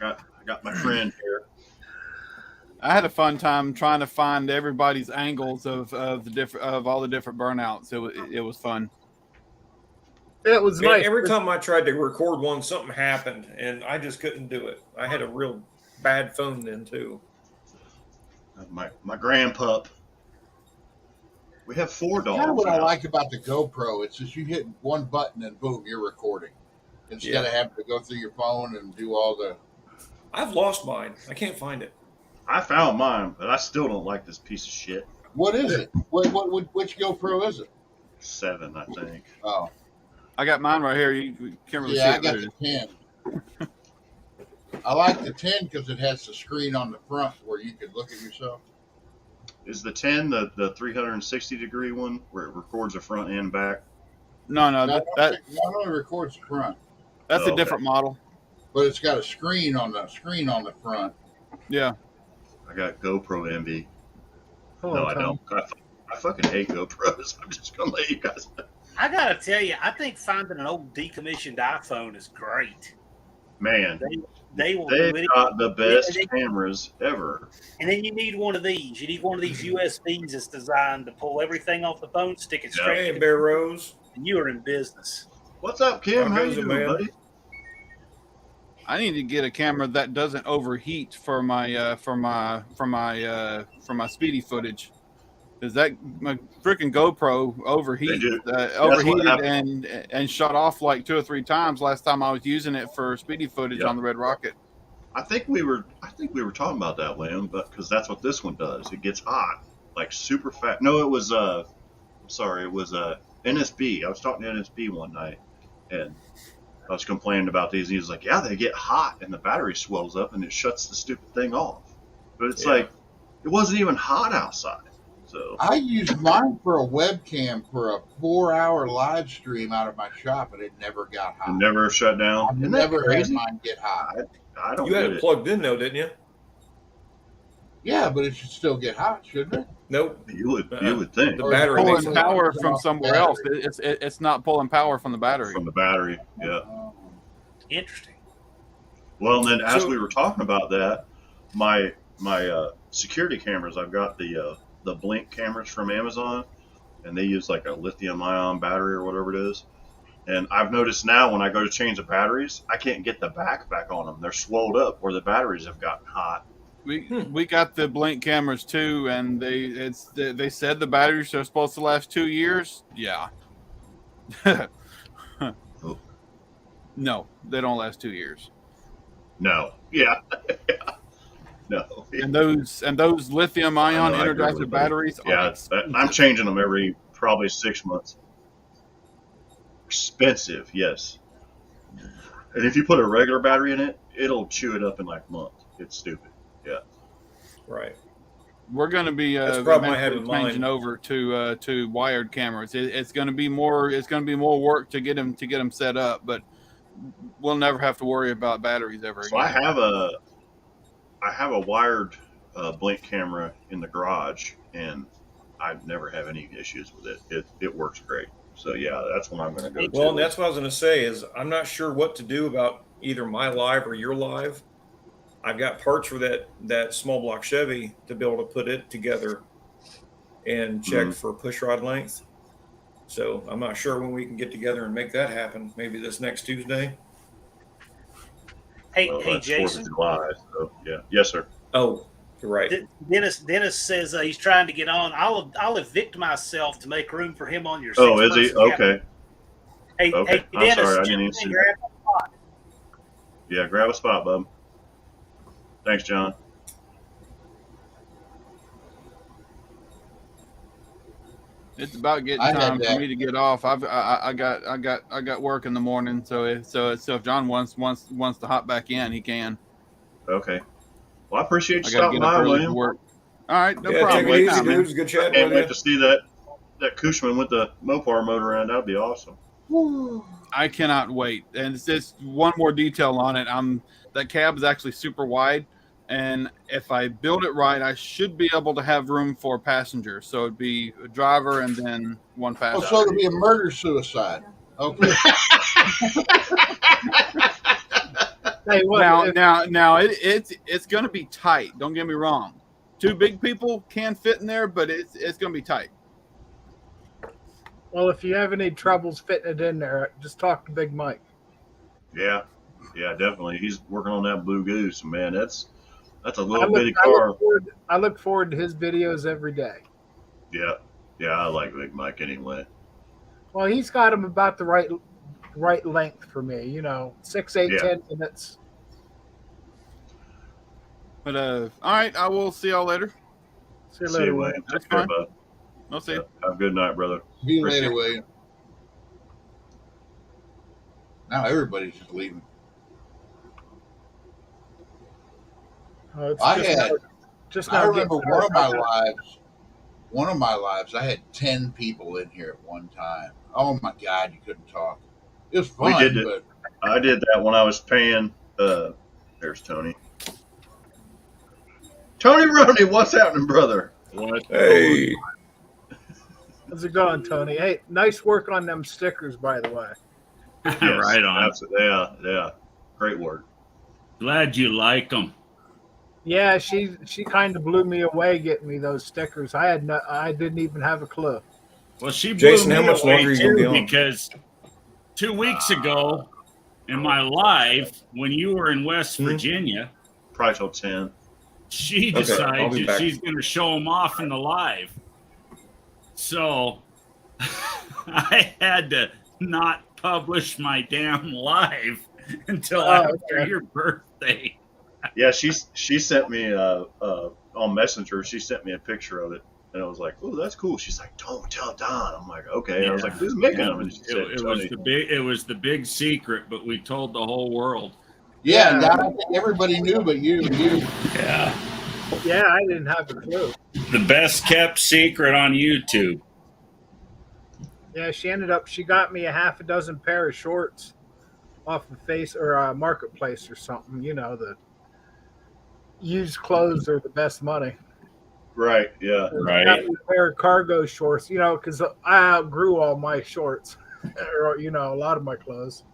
I got my friend here. I had a fun time trying to find everybody's angles of all the different burnouts. It was fun. It was Man, nice. every time I tried to record one, something happened, and I just couldn't do it. I had a real bad phone then too. My grandpup. We have 4 dogs. Kind of what I now. like about the GoPro. It's just you hit one button and boom, you're recording. Instead of having to go through your phone and do all the. I've lost mine. I can't find it. I found mine, but I still don't like this piece of shit. What is it? Which GoPro is it? 7, I think. Oh, I got mine right here. You can't really yeah, I see it. got There it the is. 10. I like the 10 because it has the screen on the front where you could look at yourself. Is the 10 the 360 degree one where it records the front and back? No, Not only records the front, that's Oh, a different model. but it's got a screen on the front. Yeah. I got GoPro Envy. Hello, No, I Tom. don't. I fucking hate GoPros. I'm just gonna let you guys know. I gotta tell you, I think finding an old decommissioned iPhone is great. Man, They will they've do it. got the best They- cameras ever. And then you need one of these. You need one of these USBs that's designed to pull everything off the phone, stick it Yeah. straight, Hey, to Bear Rose. and you are in business. What's up, Kim? How How you goes it, doing, man? buddy? I need to get a camera that doesn't overheat for my speedy footage, because my freaking GoPro overheated what and shut off like 2 or 3 times last time I was using it for speedy footage Yep. on the Red Rocket. I think we were talking about that, Liam, but because that's what this one does. It gets hot, like super fast. No, it was it was NSB. I was talking to NSB one night, and I was complaining about these. And he was like, "Yeah, they get hot, and the battery swells up, and it shuts the stupid thing off." But it's Yeah. like it wasn't even hot outside. So I used mine for a webcam for a 4-hour live stream out of my shop, and it never got it hot. never shut down. I've Isn't that never had crazy? mine get hot. I don't You had get it it. plugged in though, didn't you? Yeah, but it should still get hot, shouldn't it? Nope. You would think The Or battery it's makes Pulling it hot. power It's from off somewhere battery. else. It's not pulling power from the battery. from the battery. Yeah. Interesting. Well, and then as So- we were talking about that, my security cameras, I've got the Blink cameras from Amazon, and they use like a lithium-ion battery or whatever it is. And I've noticed now when I go to change the batteries, I can't get the back on them. They're swelled up where the batteries have gotten hot. We got the Blink cameras too, and they said the batteries are supposed to last 2 years. Yeah. Oh. No, they don't last 2 years. No. Yeah. Yeah. No. And those lithium ion I know, I agree energizer with batteries are Yeah, I'm changing them every probably 6 months. Expensive, yes. And if you put a regular battery in it, it'll chew it up in like a month. It's stupid. Yeah. Right. We're going to be That's the problem I had eventually with mine. changing over to wired cameras. It's going to be more work to get them set up, but we'll never have to worry about batteries ever So again. I have a wired Blink camera in the garage, and I never have any issues with it. It works great. So yeah, that's what I'm going to go to. Well, and that's what I was going to say is I'm not sure what to do about either my live or your live. I've got parts for that small block Chevy to be able to put it together and check for push rod length. So I'm not sure when we can get together and make that happen. Maybe this next Tuesday. Hey, Well, hey, that's 4th Jason. of July. So yeah, yes, sir. Oh, you're right. Dennis says he's trying to get on. I'll evict myself to make room for him on your. Oh, is he? six-person Okay. Hey, Okay. hey, I'm Dennis, sorry, I jump didn't even in, see grab a spot. Yeah, grab a spot, bub. Thanks, John. It's about getting I had time for that. me to get off. I got work in the morning, so if John wants to hop back in, he can. Okay. Well, I appreciate you I got to stopping get up by, early for William. work. All right, no Yeah, problem. take it easy, Anytime, dude. man. It was good chatting Can't with wait you. to see that Cushman with the Mopar motor around. That'd be awesome. I cannot wait. And it's just one more detail on it. That cab is actually super wide, and if I build it right, I should be able to have room for passengers. So it'd be a driver and then one Oh, passenger. so it'll be a murder suicide. Okay. Hey, what? Now it's going to be tight. Don't get me wrong. 2 big people can fit in there, but it's going to be tight. Well, if you have any troubles fitting it in there, just talk to Big Mike. Yeah, yeah, definitely. He's working on that Blue Goose, man. That's a I little look, bitty I look car. forward. I look forward to his videos every day. Yeah, yeah, I like Big Mike anyway. Well, he's got him about the right length for me. 6, 8, Yeah. 10 minutes. But all right, I will see y'all later. See you See later. you, Wayne. Wayne. That's Take care, fine. bud. I'll see. Yeah, have a good night, brother. See you Appreciate later, it. William. Now everybody's just leaving. It's I just had- now- just I now remember getting one of my started. lives. One of my lives, I had 10 people in here at one time. Oh my God, you couldn't talk. It was We fun, did it. but I did that when I was paying. There's Tony. Tony Roney, what's happening, brother? Hey. How's it going, Tony? Hey, nice work on them stickers, by the way. Yes, Right on. Absolutely. Yeah, yeah. Great work. Glad you like them. Yeah, she kind of blew me away getting me those stickers. I didn't even have a clue. Well, she blew Jason, me how much away longer are you gonna too, be on? because 2 weeks ago in my live, when you were in West Virginia, Probably till 10. she Okay, I'll decides be that back. she's going to show them off in the live. So I had to not publish my damn live until after okay. your birthday. Yeah, she sent me on Messenger. She sent me a picture of it, and I was like, "Oh, that's cool." She's like, "Don't tell Don." I'm like, "Okay." I was like, "Who's making them?" And she said, It was the big secret, but we told the whole world. yeah, Yeah. and I don't think everybody knew but you. Yeah. Yeah, I didn't have a clue. The best kept secret on YouTube. Yeah, she got me a half a dozen pair of shorts off of Face or Marketplace or something. The used clothes are the best money. "Right, yeah." Right. Got me a pair of cargo shorts, because I outgrew all my shorts, or a lot of my clothes.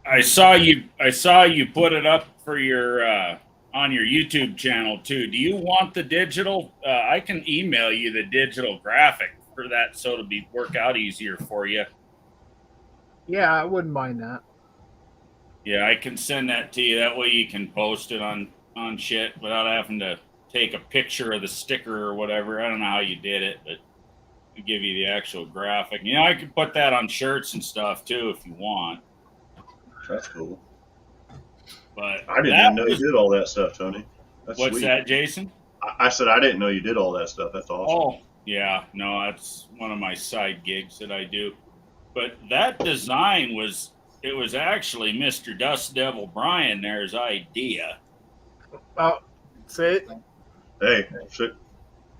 I saw you put it up for your on your YouTube channel too. Do you want the digital? I can email you the digital graphic for that, so it'll work out easier for you. Yeah, I wouldn't mind that. Yeah, I can send that to you. That way you can post it on shit without having to take a picture of the sticker or whatever. I don't know how you did it, but we give you the actual graphic. I could put that on shirts and stuff too if you want. That's cool. But I didn't even know you did all that stuff, Tony. That's What's sweet. that, Jason? I said I didn't know you did all that stuff. That's awesome. Oh, yeah. No, that's one of my side gigs that I do. But that design was actually Mr. Dust Devil Brian there's idea. Oh, see, Hey, shit.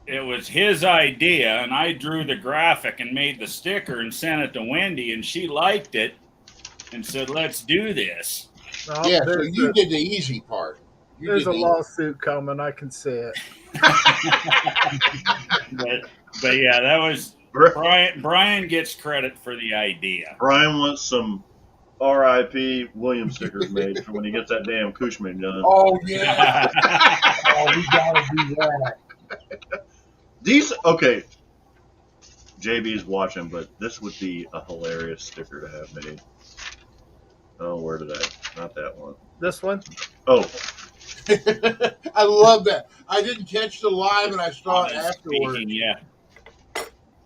It was his idea, and I drew the graphic and made the sticker and sent it to Wendy, and she liked it and said, "Let's do this." no, Yeah, so there's you a, did the easy part. You there's did a the- lawsuit coming. I can see it. But yeah, that was Brian. Brian gets credit for the idea. Brian wants some R.I.P. William stickers made for when he gets that damn Cushman done. Oh yeah. Oh, we gotta do that. These, okay, JB's watching, but this would be a hilarious sticker to have made. Oh, where did I? Not that one. This one? Oh, I love that. I didn't catch the live, and I saw it Honest afterwards. speaking, yeah.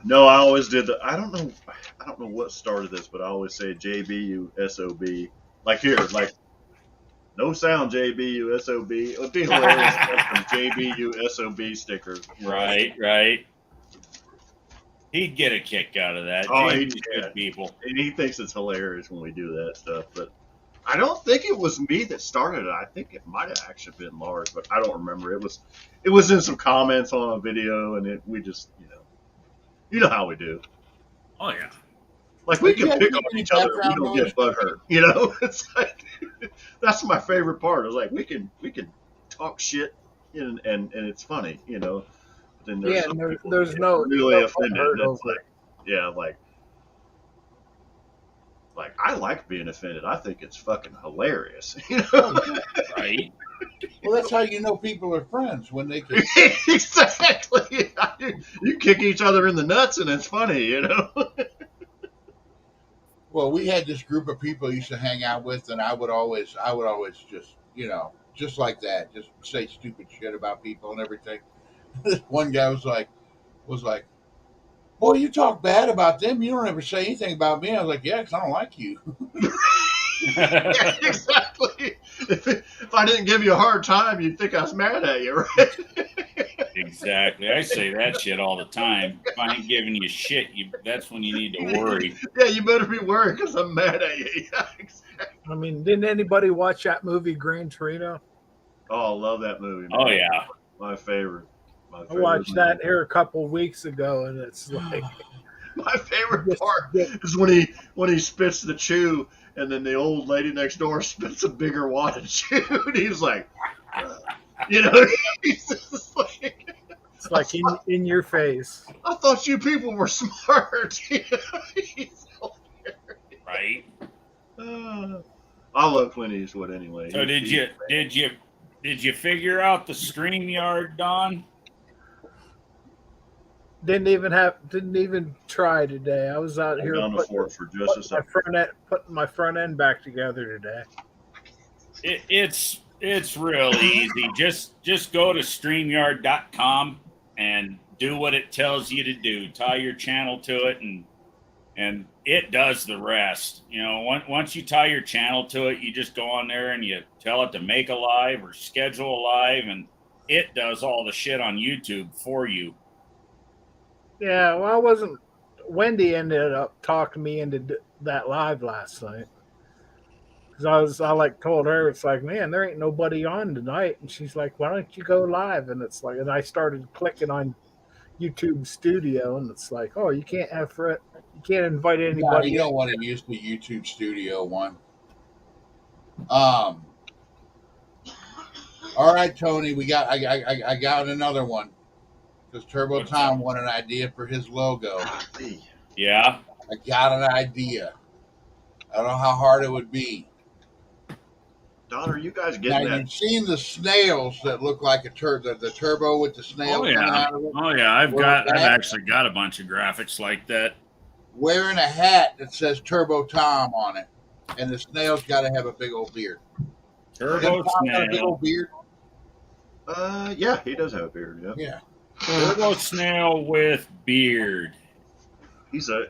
no, I always did the, I don't know what started this, but I always say JBUSOB. Like here, like, no sound JBUSOB. It would be hilarious to have some JBUSOB stickers. Right. He'd get a kick out of that. Oh, Jamie's yeah. good people. And he thinks it's hilarious when we do that stuff. But I don't think it was me that started it. I think it might have actually been Lars, but I don't remember. It was in some comments on a video, and we just, you know how we do. Oh yeah. Like, we You can guys pick do on any each other. We background don't noise? get butthurt. It's like, that's my favorite part. It's like, we can talk shit, and it's funny, But then there's Yeah, some and people there's that get no really no offended. hurt And it's over like, yeah, like I like being offended. I think it's fucking hilarious. Right. Well, that's how you know people are friends when they can. Exactly. You kick each other in the nuts, and it's funny, you know. Well, we had this group of people I used to hang out with, and I would always just, just like that, just say stupid shit about people and everything. This one guy was like, "Boy, you talk bad about them. You don't ever say anything about me." I was like, "Yeah, because I don't like you." Yeah, exactly. If I didn't give you a hard time, you'd think I was mad at you, right? Exactly. I say that shit all the time. If I ain't giving you shit, that's when you need to worry. Yeah, you better be worried because I'm mad at you. Yeah, exactly. I mean, didn't anybody watch that movie Gran Torino? Oh, I love that movie. Man. Oh yeah. My favorite. I watched that here a couple weeks ago, and it's like My favorite part is when he spits the chew, and then the old lady next door spits a bigger wad of chew, and he's like, he's just like, it's like in your face. I thought you people were smart. He's Right. I love Clint Eastwood anyway. So did you figure out the StreamYard, Don? Didn't even try today. I was out here on the fort for just a second. Putting my front end back together today. It's real easy. Just go to StreamYard.com and do what it tells you to do. Tie your channel to it, and it does the rest. Once you tie your channel to it, you just go on there and you tell it to make a live or schedule a live, and it does all the shit on YouTube for you. Yeah, well, Wendy ended up talking me into that live last night. Because I told her, it's like, man, there ain't nobody on tonight. And she's like, why don't you go live? And it's like, and I started clicking on YouTube Studio, and it's like, oh, you can't invite anybody. No, you don't want to use the YouTube Studio one. All right, Tony, I got another one. Because Turbo Tom wanted an idea for his logo. Yeah. I got an idea. I don't know how hard it would be. Don, are you guys getting now, that? You've seen the snails that look like the turbo with the snail coming out of it? Oh yeah, I've actually got a bunch of graphics like that. Wearing a hat that says Turbo Tom on it, and the snail's got to have a big old beard. Turbo Snail. Got a big old beard? Yeah, he does have a beard. Yep. Yeah. Turbo Snail with beard. He's a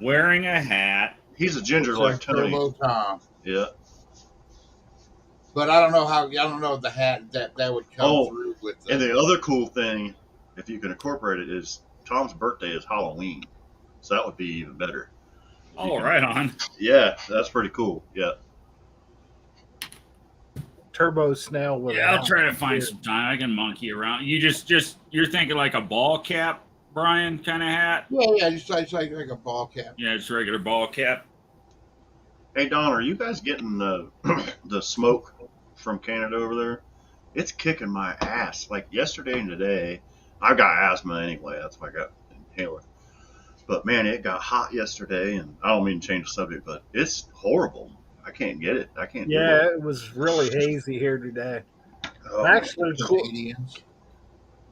wearing a hat. He's a ginger like Tony. Turbo Tom. Yeah. But I don't know the hat that would come through with. And the other cool thing, if you can incorporate it, is Tom's birthday is Halloween, so that would be even better. Oh, right on. Yeah, that's pretty cool. Yeah. Turbo Snail with. Yeah, I'll try to find some time. I can monkey around. You're thinking like a ball cap, Brian, kind of hat. Yeah, just like a ball cap. Yeah, it's a regular ball cap. Hey Don, are you guys getting the smoke from Canada over there? It's kicking my ass. Like yesterday and today, I got asthma anyway. That's why I got an inhaler. But man, it got hot yesterday, and I don't mean to change the subject, but it's horrible. I can't get it. I can't. Yeah, it was really hazy here today. Oh, actually, cool.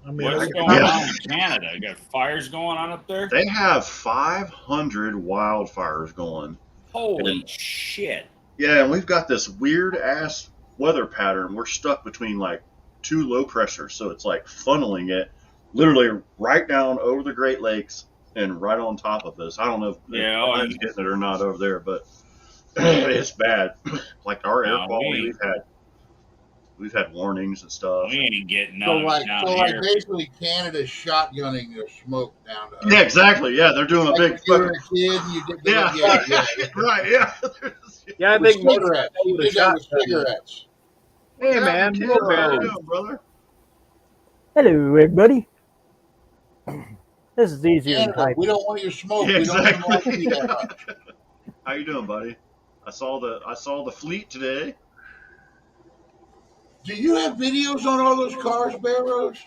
I mean, what's going on in Canada? You got fires going on up there? They have 500 wildfires going. Holy shit. Yeah, and we've got this weird ass weather pattern. We're stuck between like two low pressures, so it's like funneling it literally right down over the Great Lakes and right on top of us. I don't know if I'm getting it or not over there, but it's bad. Like our air quality, we've had warnings and stuff. We ain't getting none down here. Like basically Canada's shotgunning their smoke down to us. Yeah, exactly. Yeah, they're doing a big. You were a kid, you did that. Right. Yeah. Yeah, I think cigarettes. You did that with cigarettes. Hey man, brother. Hello, everybody. This is easier than typing. We don't want your smoke. Yeah, exactly. We don't want you that much. How you doing, buddy? I saw the fleet today. Do you have videos on all those cars, Barrows?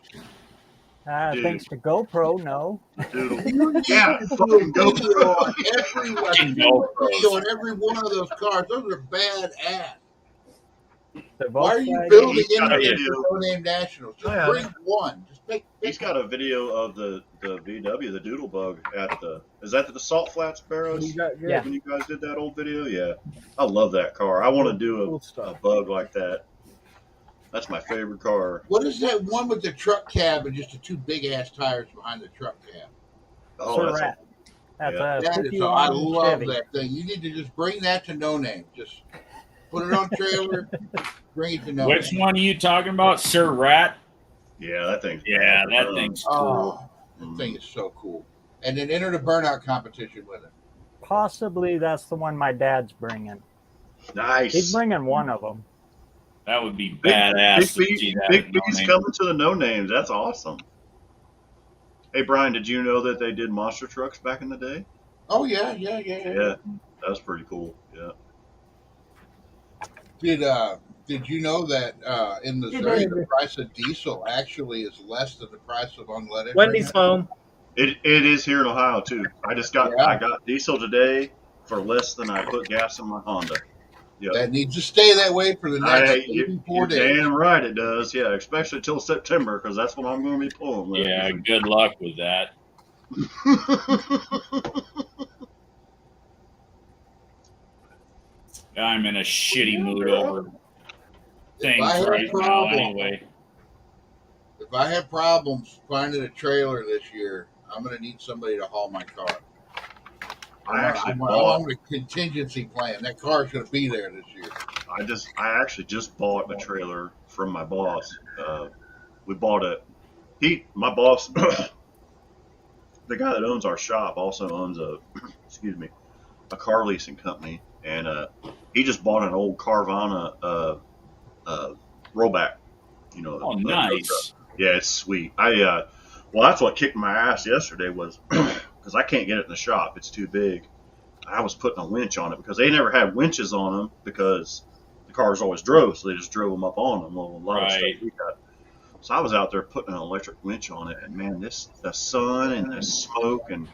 Thanks to GoPro, no. Dude, yeah, fucking GoPro on every video on every one of those cars. Those are bad ass. The Why are you Volkswagen. building He's got a into video. No Name Nationals? Just Yeah. bring one. Just make. He's got a video of the VW, the Doodlebug at the. Is that the Salt Flats Barrows? You got, Yeah. When you guys did that old video, yeah, I love that car. I want to do Cool a stuff. bug like that. That's my favorite car. What is that one with the truck cab and just the two big ass tires behind the truck cab? Oh, that's Surratt. That's Yeah. a That is, 51 I love Chevy. that thing. You need to just bring that to No Name. Just put it on trailer, bring it to No Which Name. one are you talking about, Sir Rat? yeah, that thing's Yeah, that thing's cool. Oh, that thing is so cool. And then enter the burnout competition with it. Possibly that's the one my dad's bringing. nice. He's bringing one of them. That would be Big- badass to Big see B, that. Big in No B's Name. coming to the No Names. That's awesome. Hey Brian, did you know that they did monster trucks back in the day? Oh yeah. Yeah, that was pretty cool. Yeah. Did you know that in Missouri the price of diesel actually is less than the price of unleaded? Wendy's right now? home. It is here in Ohio too. I got diesel today for less than I put gas in my Honda. Yeah. That needs to stay that way for the next 84 You're days. damn right it does. Yeah, especially till September because that's when I'm going to be pulling. with. Yeah, good luck with that. I'm in a shitty mood over things I have right now. problems. Anyway, If I have problems finding a trailer this year, I'm going to need somebody to haul my car. I'm on a contingency plan. That car's going to be there this year. I actually just bought a trailer from my boss. We bought it. My boss, the guy that owns our shop, also owns a car leasing company, and he just bought an old Carvana rollback. You know. oh, nice. Yeah, it's sweet. Well, that's what kicked my ass yesterday was because I can't get it in the shop. It's too big. I was putting a winch on it because they never had winches on them because the cars always drove, so they just drove them up on them. Well, a lot of stuff Right. we got. So I was out there putting an electric winch on it, and man, the sun and the smoke, and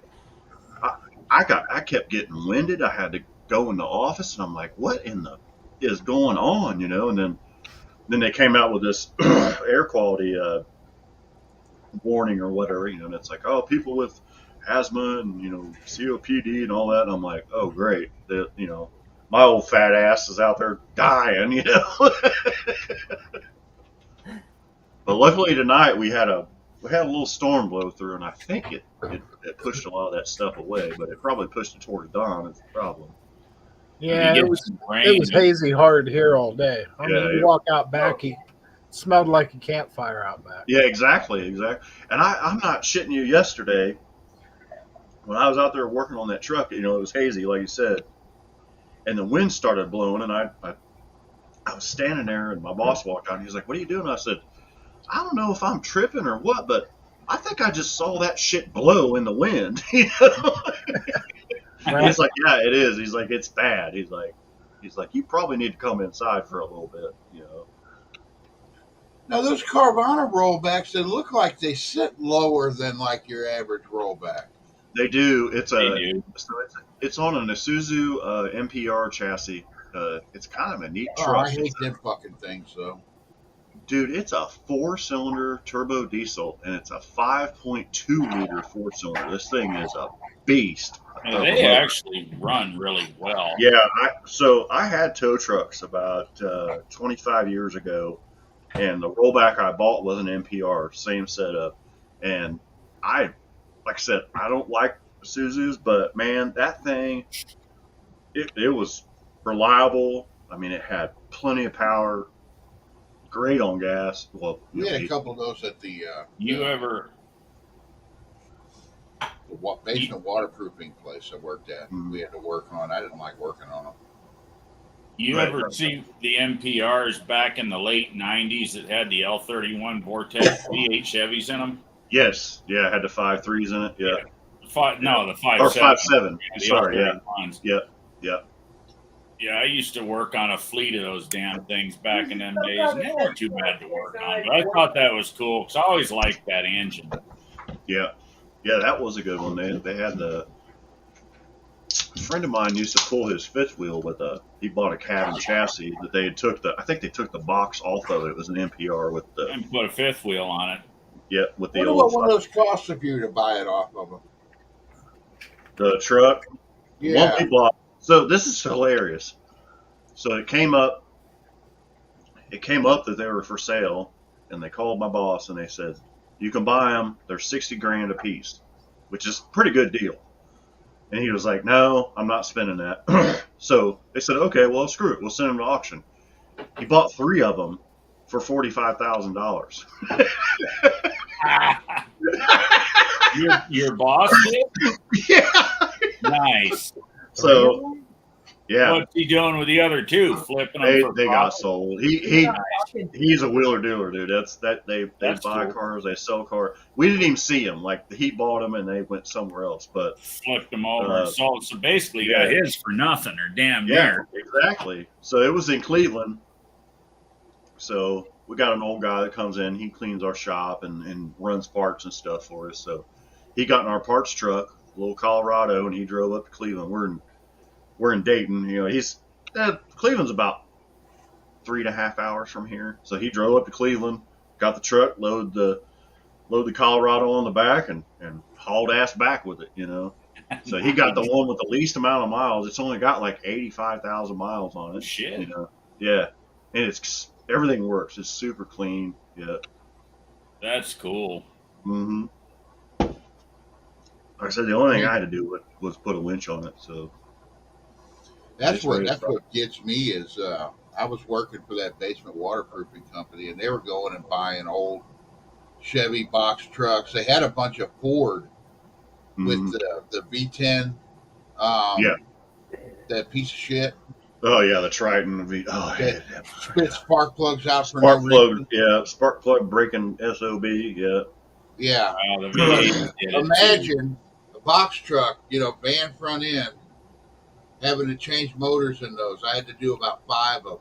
I kept getting winded. I had to go in the office, and I'm like, what in the is going on, you know? And then they came out with this air quality warning or whatever, you know, and it's like, oh, people with asthma and, you know, COPD and all that. And I'm like, oh, great. You know, my old fat ass is out there dying, you know. But luckily tonight we had a little storm blow through, and I think it pushed a lot of that stuff away, but it probably pushed it toward dawn. It's the problem. Yeah, You it get was some rain. hazy hard here all day. I mean, Yeah, you yeah. walk out back, he smelled like a campfire out back. Yeah, exactly. And I'm not shitting you. Yesterday, when I was out there working on that truck, you know, it was hazy, like you said, and the wind started blowing, and I was standing there, and my boss walked out, and he was like, "What are you doing?" I said, "I don't know if I'm tripping or what, but I think I just saw that shit blow in the wind." You know? He's like, "Yeah, it is." He's like, "It's bad." He's like, "You probably need to come inside for a little bit," you know. Now, those Carvana rollbacks, they look like they sit lower than like your average rollback. They do. It's They on an Isuzu MPR chassis. It's kind of a neat Oh, truck. I hate them fucking things, though. Dude, it's a 4-cylinder turbo diesel, and it's a 5.2-liter 4-cylinder. This thing is a beast. And of a they motor. actually run really well. Yeah, I had tow trucks about 25 years ago, and the rollback I bought was an MPR, same setup. And like I said, I don't like Isuzus, but man, that thing, it was reliable. I mean, it had plenty of power, great on gas. Well, We had a couple of those at the basement waterproofing place I worked at. We had to work on. I didn't like working on them. You Right. ever see the MPRs back in the late 90s that had the L31 Vortex V8 Chevys in them? Yes, yeah, it had the 5.3s in it. Yeah, The 5.7. or 5.7. The Sorry, yeah, L31s. yeah. Yeah, I used to work on a fleet of those damn things back in them days, and they weren't too bad to work on. But I thought that was cool because I always liked that engine. Yeah, that was a good one. They had the A friend of mine used to pull his fifth wheel with he bought a cabin chassis that they had I think they took the box off of it. It was an NPR with the, And put a fifth wheel on it. with the Wonder old what one of those costs of you to buy it off of them. the truck. Yeah. One we bought. So this is hilarious. So it came up that they were for sale, and they called my boss and they said, you can buy them. They're 60 grand a piece, which is a pretty good deal. And he was like, no, I'm not spending that. So they said, okay, well, screw it. We'll send them to auction. He bought 3 of them for $45,000. Your boss did? Yeah. Nice. So, yeah. What's he doing with the other 2? Flipping them for They got profit? sold. He's a wheeler dealer, dude. They That's buy cool. cars, they sell cars. We didn't even see them. Like he bought them and they went somewhere else. But Flipped them over and sold. So basically, you yeah. got his for nothing or damn yeah, near. exactly. So it was in Cleveland. So we got an old guy that comes in. He cleans our shop and runs parts and stuff for us. So he got in our parts truck, little Colorado, and he drove up to Cleveland. We're in Dayton. You know, Cleveland's about 3.5 hours from here. So he drove up to Cleveland, got the truck, load the Colorado on the back, and hauled ass back with it. You know, so he got the one with the least amount of miles. It's only got like 85,000 miles on it. Shit. You know, yeah, and everything works. It's super clean. Yeah. That's cool. Mm-hmm. Like I said, the only thing I had to do was put a winch on it. So That's what gets me is I was working for that basement waterproofing company, and they were going and buying old Chevy box trucks. They had a bunch of Ford with the V10. Yeah. That piece of shit. Oh yeah, the Triton. That spit spark plugs out for Spark no plug. reason. Yeah, spark plug breaking SOB. Yeah. Yeah. The V8 did it too. Imagine a box truck, van front end, having to change motors in those. I had to do about 5 of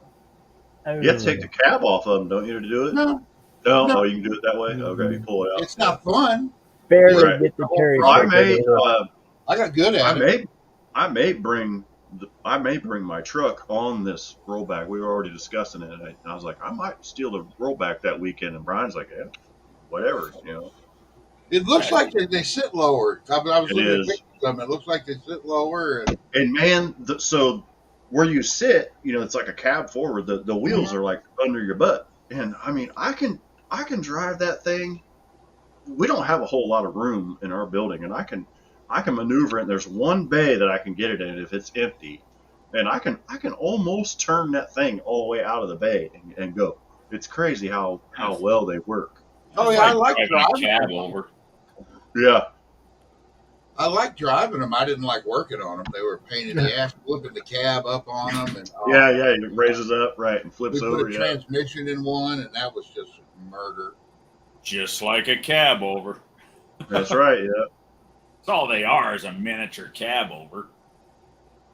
them. You have to take the cab off of them, don't you, to do it? No. No? Oh, you can do it that way? Okay, you pull it out. It's not fun. Barely Right. get the cherry I picker may, to look. I got good at it. I may bring my truck on this rollback. We were already discussing it, and I was like, I might steal the rollback that weekend. And Brian's like, yeah, whatever, It looks like they sit lower. I was It looking is. at pictures of them. It looks like they sit lower. And man, so where you sit, it's like a cab forward. The wheels are like under your butt, and I mean, I can drive that thing. We don't have a whole lot of room in our building, and I can maneuver it. There's one bay that I can get it in if it's empty, and I can almost turn that thing all the way out of the bay and go. It's crazy how well they work. Oh yeah, I like driving a driving cab them. over. Yeah. I like driving them. I didn't like working on them. They were a pain in the ass, flipping the cab up on them. And, Yeah, it raises up, right, and We flips put over. a Yeah. transmission in one, and that was just murder. Just like a cab over. That's right, yeah. That's all they are is a miniature cab over.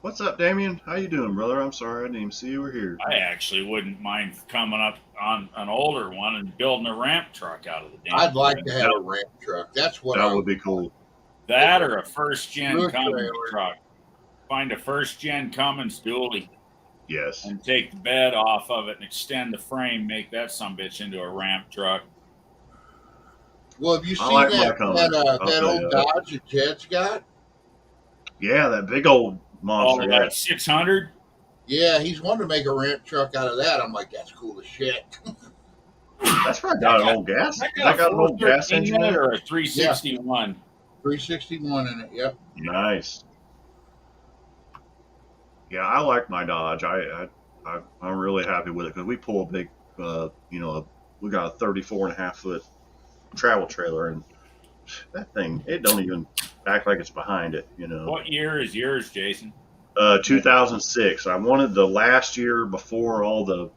What's up, Damien? How you doing, brother? I'm sorry, I didn't even see you were here. I actually wouldn't mind coming up on an older one and building a ramp truck out of the damn I'd like thing. to have a ramp truck. That's what That would be cool. That or a first gen Real Cummins trailer. truck. Find a first gen Cummins dually Yes. and take the bed off of it and extend the frame, make that sumbitch into a ramp truck. Well, have you I seen like my that Cummins. I'll that tell old you. Dodge that Jed's got? Yeah, that big old All monster. of Yeah. that 600. Yeah, he's wanting to make a ramp truck out of that. I'm like, that's cool as shit. That's probably got an old gas. That That got an old gas 413 engine in in it it. or a 361. 361 in it. Yep. Nice. Yeah, I like my Dodge. I'm really happy with it because we pull a big, we got a 34.5-foot travel trailer, and that thing, it don't even act like it's behind it, What year is yours, Jason? 2006. I wanted the last year before all the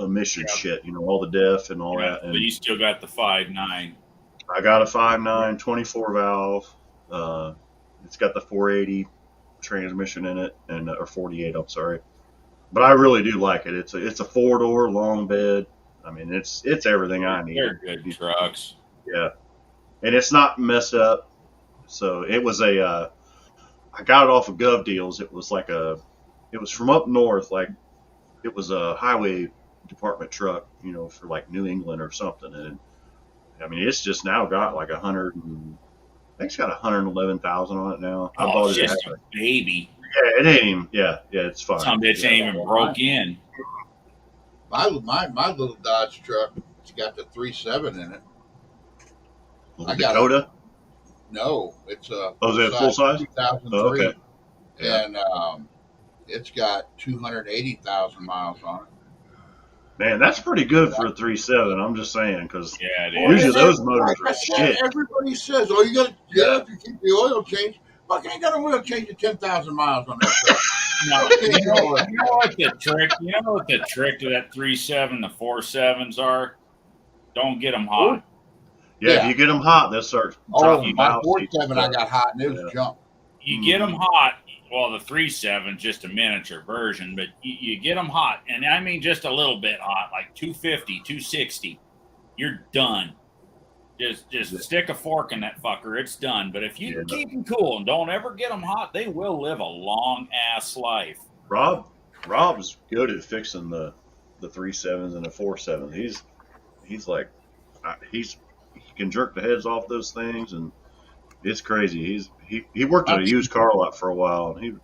emission shit, all the DEF and all that. But And you still got the 5.9. I got a 5.9 24 valve. It's got the 480 transmission in it, and or 48. I'm sorry, but I really do like it. It's a 4-door long bed. I mean, it's everything I need. They're good trucks. Yeah, and it's not messed up. So it was a I got it off of Gov Deals. It was it was from up north, like it was a highway department truck, for like New England or something. And I mean, it's just now got like 100 and I think it's got 111,000 on it now. I Oh, bought it's it. just a baby. Yeah, it ain't even. Yeah, it's fine. Some bitch ain't even broke in. My little Dodge truck, it's got the 3.7 in it. I got Dakota. No, it's a Oh, is it full size? 2003, Oh, okay. Yeah. and it's got 280,000 miles on it. Man, that's pretty good for a 3.7. I'm just saying, because Yeah, it is. usually those motors Like I are said, shit. everybody says, "Oh, you got to if you keep the oil change." Fuck, I ain't got an oil change at 10,000 miles on that truck. No, you know what the trick? You know what the trick to that 3.7, the 4.7s are? Don't get them hot. Yeah, Yeah. if you get them hot, they'll start Oh, dropping my miles. 4.7, I got hot and it was Yeah. junk. You get them hot. Well, the 3.7 just a miniature version, but you get them hot, and I mean just a little bit hot, like 250, 260. You're done. Just stick a fork in that fucker. It's done. But if you keep them cool and don't ever get them hot, they will live a long ass life. Rob's good at fixing the 3.7s and the 4.7s. He's like he can jerk the heads off those things, and it's crazy. He worked at a used car lot for a while, and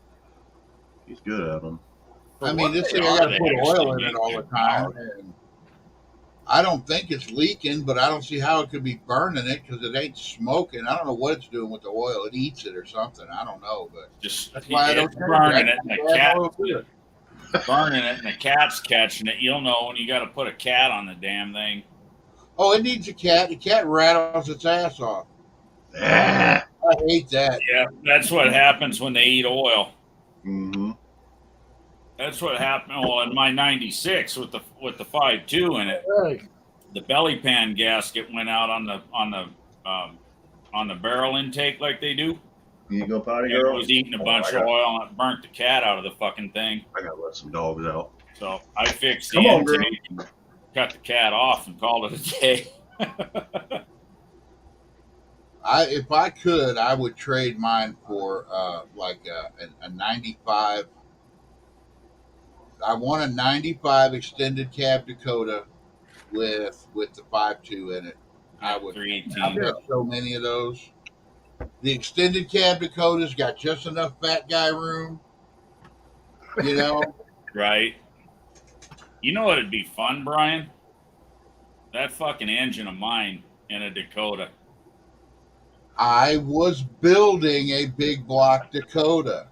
he's good at them. I mean, this thing, They I are. got to They put actually oil in make it all the good time. power. And I don't think it's leaking, but I don't see how it could be burning it because it ain't smoking. I don't know what it's doing with the oil. It eats it or something. I don't know, but Just that's why I don't it's burning it, and the cat oil to it. burning it, and the cat's catching it. You'll know when you got to put a cat on the damn thing. Oh, it needs a cat. The cat rattles its ass off. Ah. I hate that. Yeah, that's what happens when they eat oil. Mm-hmm. That's what happened. Well, in my '96 with the 5.2 in it, Right. the belly pan gasket went out on the barrel intake like they do. You go potty, It girl? was eating a bunch of oil and it burnt the cat out of the fucking thing. I gotta let some dogs out. So I fixed the Come on, girl. intake and cut the cat off and called it a day. If I could, I would trade mine for like a 95. I want a 95 extended cab Dakota with the 5.2 in it. I would. 318. I've got so many of those. The extended cab Dakota's got just enough fat guy room. You know, Right. You know what'd be fun, Brian? That fucking engine of mine in a Dakota. I was building a big block Dakota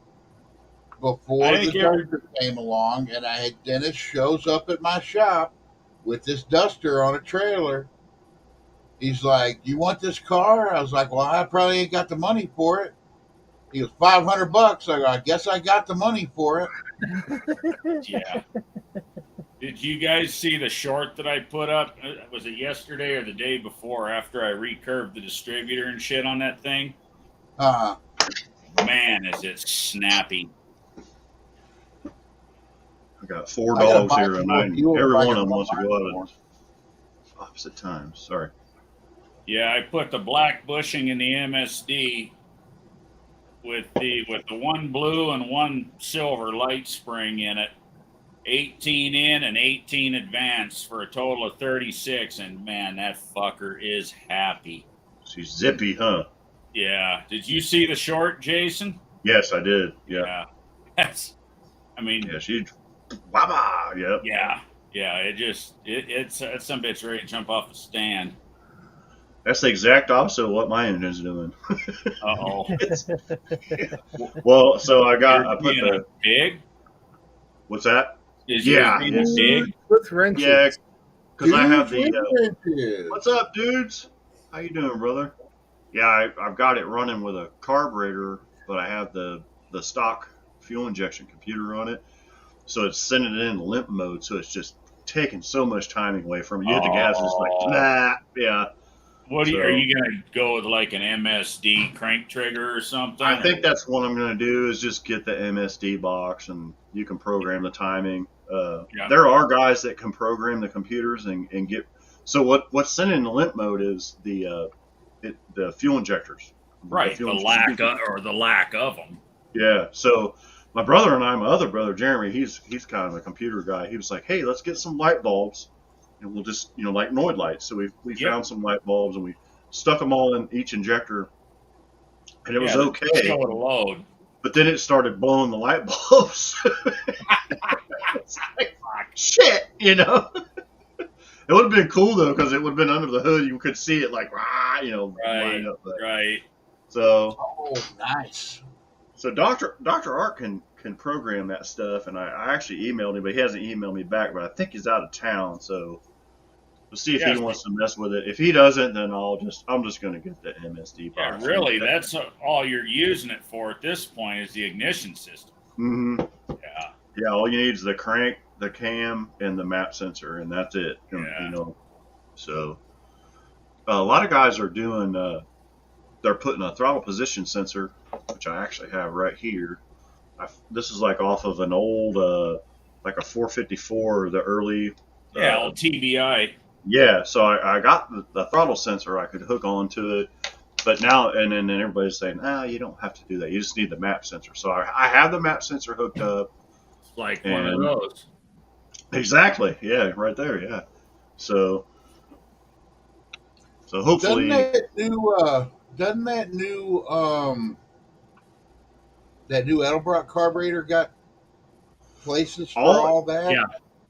before I the think every- Duster came along, and I had Dennis shows up at my shop with this Duster on a trailer. He's like, "You want this car?" I was like, "Well, I probably ain't got the money for it." He was $500. I go, "I guess I got the money for it." Yeah. Did you guys see the short that I put up? Was it yesterday or the day before after I recurved the distributor and shit on that thing? Man, is it snappy. I got 4 I gotta dogs buy here, some and more fuel every if I one can of them wants to buy go more. out at opposite times. Sorry. Yeah, I put the black bushing in the MSD with the one blue and one silver light spring in it. 18 in and 18 advance for a total of 36, and man, that fucker is happy. She's zippy, huh? Yeah. Did you see the short, Jason? Yes, I did. Yeah. That's, I mean, Yeah, she. Baba. Yep. yeah. It's some bitch ready to jump off the stand. That's the exact opposite of what my engine's doing. Uh-oh. Well, so I put Being the. big? What's that? Is Yeah, yours being big? With wrenches. Yeah, because I have Dude, the. wrenches. What's up, dudes? How you doing, brother? Yeah, I've got it running with a carburetor, but I have the stock fuel injection computer on it, so it's sending it in limp mode. So it's just taking so much timing away from it. You hit the gas, and it's like nah, yeah. What So- are you gonna go with, like an MSD crank trigger or something? I think that's what I'm going to do is just get the MSD box, and you can program the timing. Yeah. There are guys that can program the computers and get. So what's sending in the limp mode is the fuel injectors. right. fuel The lack of them. Yeah. So my brother and I, my other brother Jeremy, he's kind of a computer guy. He was like, "Hey, let's get some light bulbs, and we'll just like Noid lights." So we Yep. found some light bulbs and we stuck them all in each injector, and it was Yeah, okay. Show it a load. But then it started blowing the light bulbs. It's like, shit, It would have been cool though, because it would have been under the hood. You could see it like, Right, line up. But, right. so Nice. Dr. Art can program that stuff, and I actually emailed him, but he hasn't emailed me back. But I think he's out of town, so we'll see if Yeah. he wants to mess with it. If he doesn't, then I'm just going to get the MSD Yeah, box. really, that's all you're using it for at this point is the ignition system. Mm-hmm. Yeah. Yeah, all you need is the crank, the cam, and the map sensor, and that's it. Yeah. So a lot of guys are doing. They're putting a throttle position sensor, which I actually have right here. This is like off of an old, like a 454, the early. Yeah, old TBI. Yeah, so I got the throttle sensor. I could hook onto it, but now and then everybody's saying, you don't have to do that. You just need the map sensor. So I have the map sensor hooked up. Like one of And- those. Exactly. Yeah, right there. Yeah. So hopefully, Doesn't that new Edelbrock carburetor got places for all that? Yeah.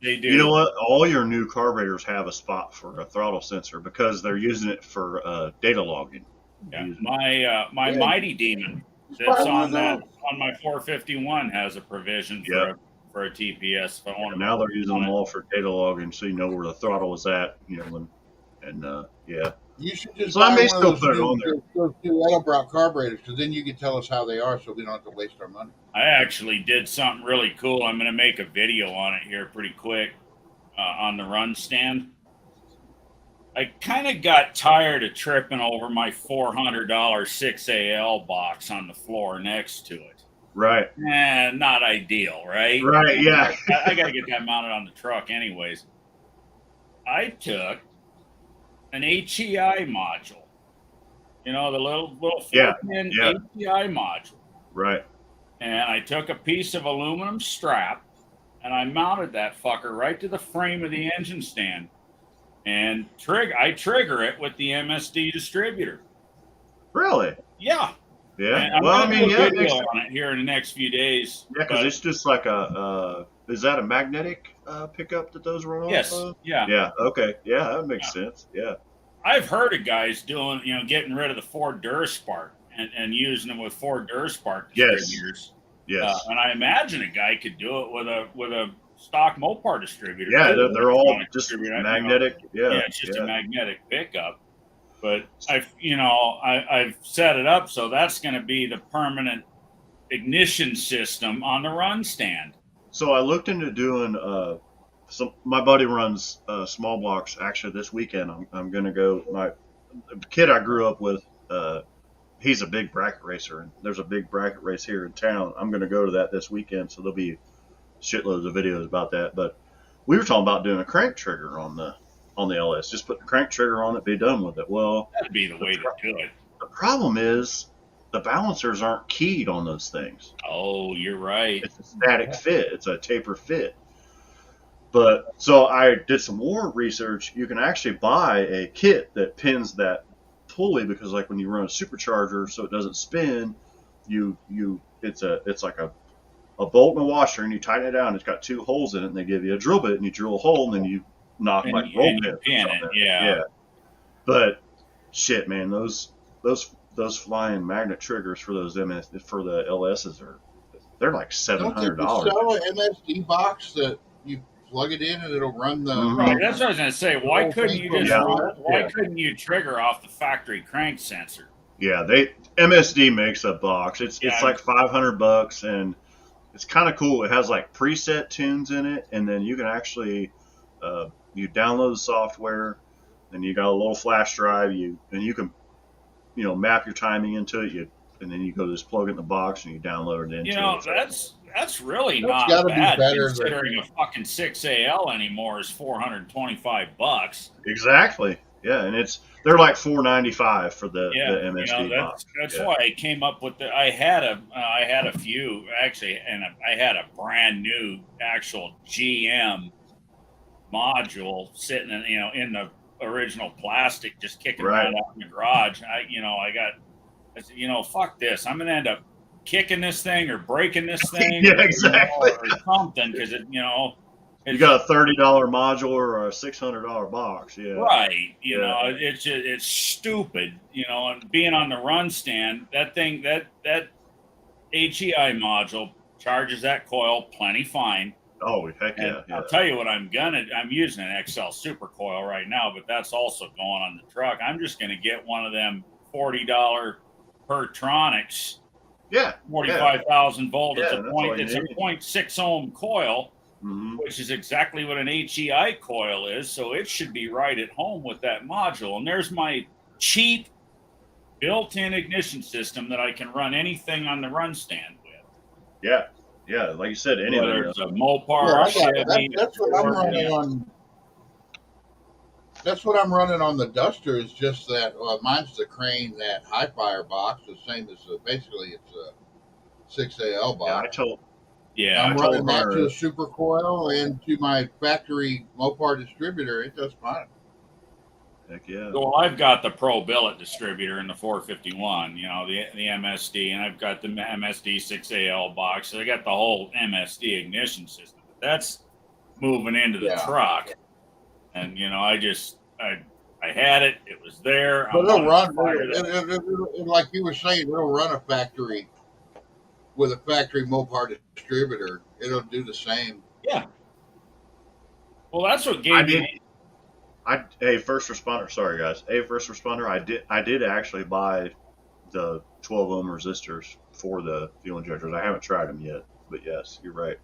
They do. you know what? All your new carburetors have a spot for a throttle sensor because they're using it for data logging. Yeah. My Yeah. Mighty Demon Buy that's one on of that those. on my 451 has a provision for a TPS if I want And to. now they're using them all for data logging, so you know where the throttle is at. And yeah. You should just So I buy may one still of put it those on there. those new Edelbrock carburetors, because then you can tell us how they are, so we don't have to waste our money. I actually did something really cool. I'm going to make a video on it here pretty quick on the run stand. I kind of got tired of tripping over my $400 6AL box on the floor next to it. Right. Not ideal, right? Right. Yeah. I got to get that mounted on the truck anyways. I took an HEI module. The little 4-pin yeah. HEI module. Right. And I took a piece of aluminum strap and I mounted that fucker right to the frame of the engine stand. And I trigger it with the MSD distributor. Really? Yeah. Yeah. And I'm Well, I gonna mean, do a yeah. video on it here in the next few days. Yeah, because but- it's just like is that a magnetic pickup that those run off yes, of? yeah. Yeah. Okay. Yeah, that makes sense. Yeah. I've heard of guys doing, getting rid of the Ford Durspark and using them with Ford Durspark Yes. distributors. Yes. And I imagine a guy could do it with a stock Mopar distributor. Yeah, too. they're all Electronic just distributor, magnetic. Yeah. Yeah, it's just a magnetic pickup. But I've set it up so that's going to be the permanent ignition system on the run stand. So I looked into doing my buddy runs small blocks actually this weekend. I'm gonna go. The kid I grew up with, he's a big bracket racer, and there's a big bracket race here in town. I'm gonna go to that this weekend, so there'll be shitloads of videos about that. But we were talking about doing a crank trigger on the LS. Just put the crank trigger on it, be done with it. Well, That'd be the way to do it. the problem is the balancers aren't keyed on those things. Oh, you're right. It's a static fit. It's a taper fit. But so I did some more research. You can actually buy a kit that pins that pulley, because like when you run a supercharger so it doesn't spin, it's like a bolt and a washer, and you tighten it down. It's got two holes in it, and they give you a drill bit, and you drill a hole, and then you knock And like you- roll and you pins. pin it, yeah. But shit, man, those flying magnet triggers for those for the LSs they're like $700. Don't they sell an MSD box that you plug it in and it'll run the? Mhm. Right, that's what I was going to say. Why whole couldn't thing you from just Yeah. why couldn't you trigger off the factory crank sensor? Yeah, MSD makes a box. It's Yeah. like $500, and it's kind of cool. It has like preset tunes in it, and then you can actually you download the software, and you got a little flash drive. You can map your timing into it. And then you go just plug it in the box and you download it into it. That's really That's not gotta be bad better considering a fucking 6AL anymore is $425. Exactly. yeah, and they're like $4.95 for the Yeah, MSD box. that's Yeah. why I came up with the. I had a few actually, and I had a brand new actual GM module sitting in the original plastic, just kicking Right. around out in the garage. I said, fuck this. I'm gonna end up kicking this thing or breaking this thing, Yeah, exactly. or something, because You got a $30 module or a $600 box. Yeah. right. Yeah. It's stupid. And being on the run stand, that thing that HEI module charges that coil plenty fine. Oh, heck And yeah. Yeah. I'll tell you what I'm using an XL Super Coil right now, but that's also going on the truck. I'm just gonna get one of them $40 Pertronics, Yeah. 45,000 volt. Yeah, It's that's all you a need. 0.6 ohm coil, Mhm. which is exactly what an HEI coil is. So it should be right at home with that module. And there's my cheap built-in ignition system that I can run anything on the run stand with. Yeah. Yeah. Like you said, anything. Whether it's a Mopar, Yeah, or I got Chevy, that's what I'm Ford, running on. That's what I'm running on the Duster. Is just that mine's the Crane, that high fire box, the same as basically it's a 6AL Yeah, I box. told Yeah, I'm I running told that her- to a super coil and to my factory Mopar distributor. It does fine. heck yeah. well, I've got the Pro Billet distributor in the 451, the MSD, and I've got the MSD 6AL box. So I got the whole MSD ignition system. That's moving into the Yeah. truck, and I had it. It was there. But it'll run, fired it. like you were saying, it'll run a factory with a factory Mopar distributor. It'll do the same. Well, that's what I gave did. me. Hey, first responder. Sorry, guys. Hey, first responder. I did actually buy the 12 ohm resistors for the fuel injectors. I haven't tried them yet, but yes, you're right.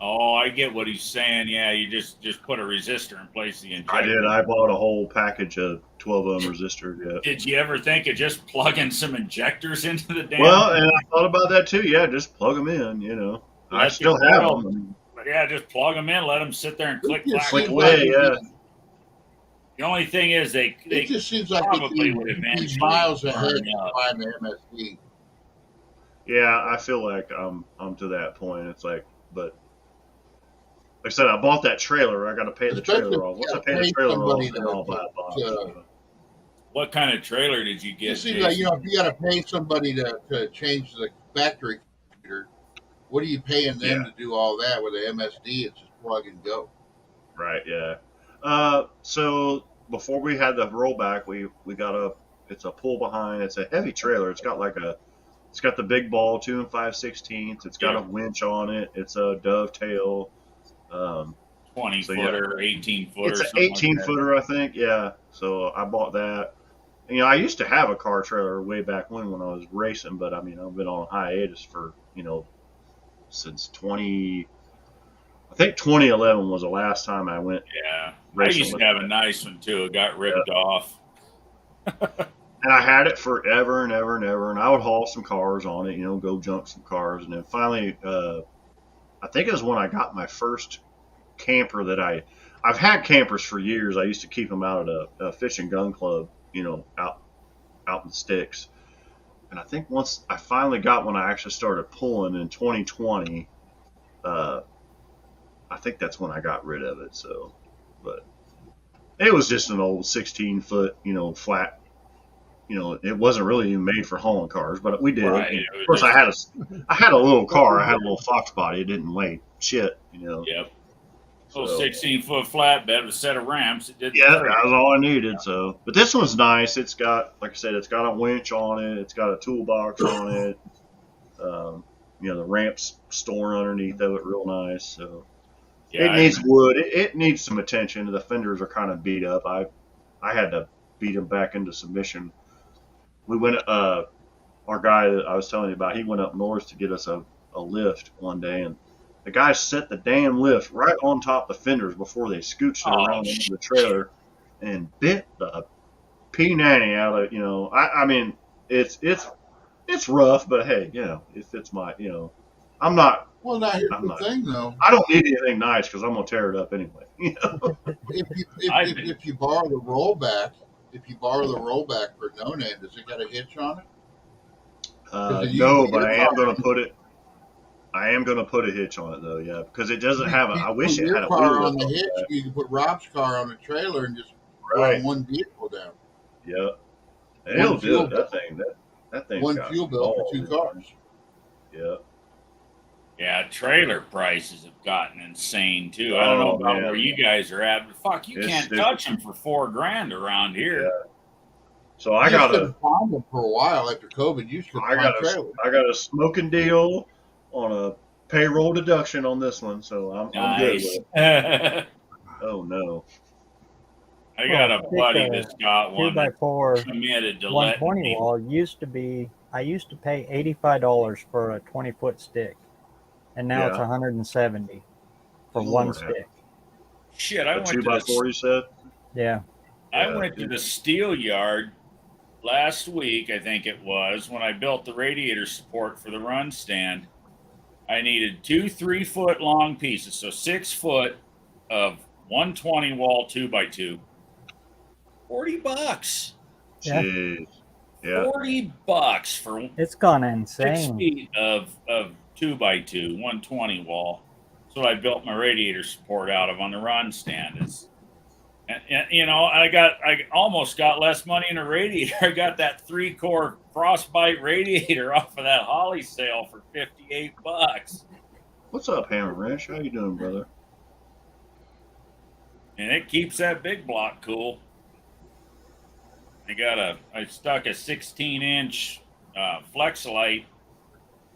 Oh, I get what he's saying. Yeah, you just put a resistor in place of the injector. I did. I bought a whole package of 12 ohm resistors. Yeah. Did you ever think of just plugging some injectors into the damn? Well, and I thought about that too. Yeah, just plug them in. I That's still your have coil. them. Yeah, just plug them in, let them sit there and click It just clack. seems away, like yeah. The only thing is they it just seems like probably it'd would be eventually miles ahead burn of up. buying the MSD. Yeah, I feel like I'm to that point. It's like, but like I said, I bought that trailer. I got to pay the Especially trailer off. Once I if pay you the pay trailer off, somebody then I'll buy a box. to- What kind of trailer did you It get? seems like, Jason? if you got to pay somebody to change the factory computer, what are you paying them to do all that with the MSD? It's just plug and go. Right. Yeah. So before we had the rollback, we got it's a pull behind. It's a heavy trailer. It's got the big ball 2 5/16. It's got a winch on it. It's a dovetail. 20 so, yeah. footer, 18 footer. It's an something 18 like that. footer, I think. Yeah. So I bought that. And, I used to have a car trailer way back when I was racing, but I've been on hiatus for, since 2011 was the last time I went Yeah. I racing. used with to have it. a nice one too. It got ripped off. And I had it forever and ever and ever, and I would haul some cars on it, go junk some cars. And then finally, I think it was when I got my first camper that I've had campers for years. I used to keep them out at a fish and gun club, out in the sticks. And I think once I finally got one, I actually started pulling in 2020. I think that's when I got rid of it. So, but it was just an old 16-foot, flat. It wasn't really even made for hauling cars, but we did. Right, And it was of course, just- I had a little car. I had a little Fox body. It didn't weigh shit. Yep. Little So- 16-foot flatbed with a set of ramps. It did the Yeah, trick. that was all I needed. So, but this one's nice. It's got, like I said, it's got a winch on it. It's got a toolbox on it. The ramps storing underneath of it, real nice. So Yeah, it needs wood. It needs some attention. The fenders are kind of beat up. I had to beat them back into submission. We went. Our guy that I was telling you about, he went up north to get us a lift one day, and the guy set the damn lift right on top of the fenders before they scooched it around into the trailer and bit the P90 out of, I mean, it's rough, but hey, if it's my, I'm not Well, now here's I'm the not- thing, though. I don't need anything nice because I'm gonna tear it up anyway. You know? If you borrow the rollback, for No Name, does it got a hitch on it? No, but I am gonna put it. I am gonna put a hitch on it though, yeah, because it doesn't have. I wish it your had a car wheel on the lift hitch. that. You can put Rob's car on the trailer and just Right. run one vehicle down. Yeah. It'll do fuel it. That thing. That thing. One fuel bill for 2 cars. Yeah. Yeah, trailer prices have gotten insane too. I don't know about where you guys are at, but fuck, you It's can't stupid. touch them for $4,000 around here. Yeah. So I You got couldn't find them for a while after COVID. You should I find got trailers. a smoking deal on a payroll deduction on this one, so I'm good with Nice. it. I Oh no. got a buddy that's got Two one by that four committed to let 120 me. wall used to be. I used to pay $85 for a 20-foot stick, and now it's Yeah. 170 for Lord one have- stick. Shit, I A went 2x4, to you said? Yeah. I Yeah, went to dude. the steel yard last week, I think it was, when I built the radiator support for the run stand. I needed 2 3-foot long pieces, so 6 foot of 120 wall 2x2. $40. Yeah. Jeez. Yeah. $40 for It's gone 6 insane. feet of 2x2, 120 wall. So I built my radiator support out of on the run stand. And you know, I almost got less money in a radiator. I got that 3-core Frostbite radiator off of that Holly sale for $58. What's up, Hammer Ranch? How you doing, brother? And it keeps that big block cool. I stuck a 16-inch Flexolite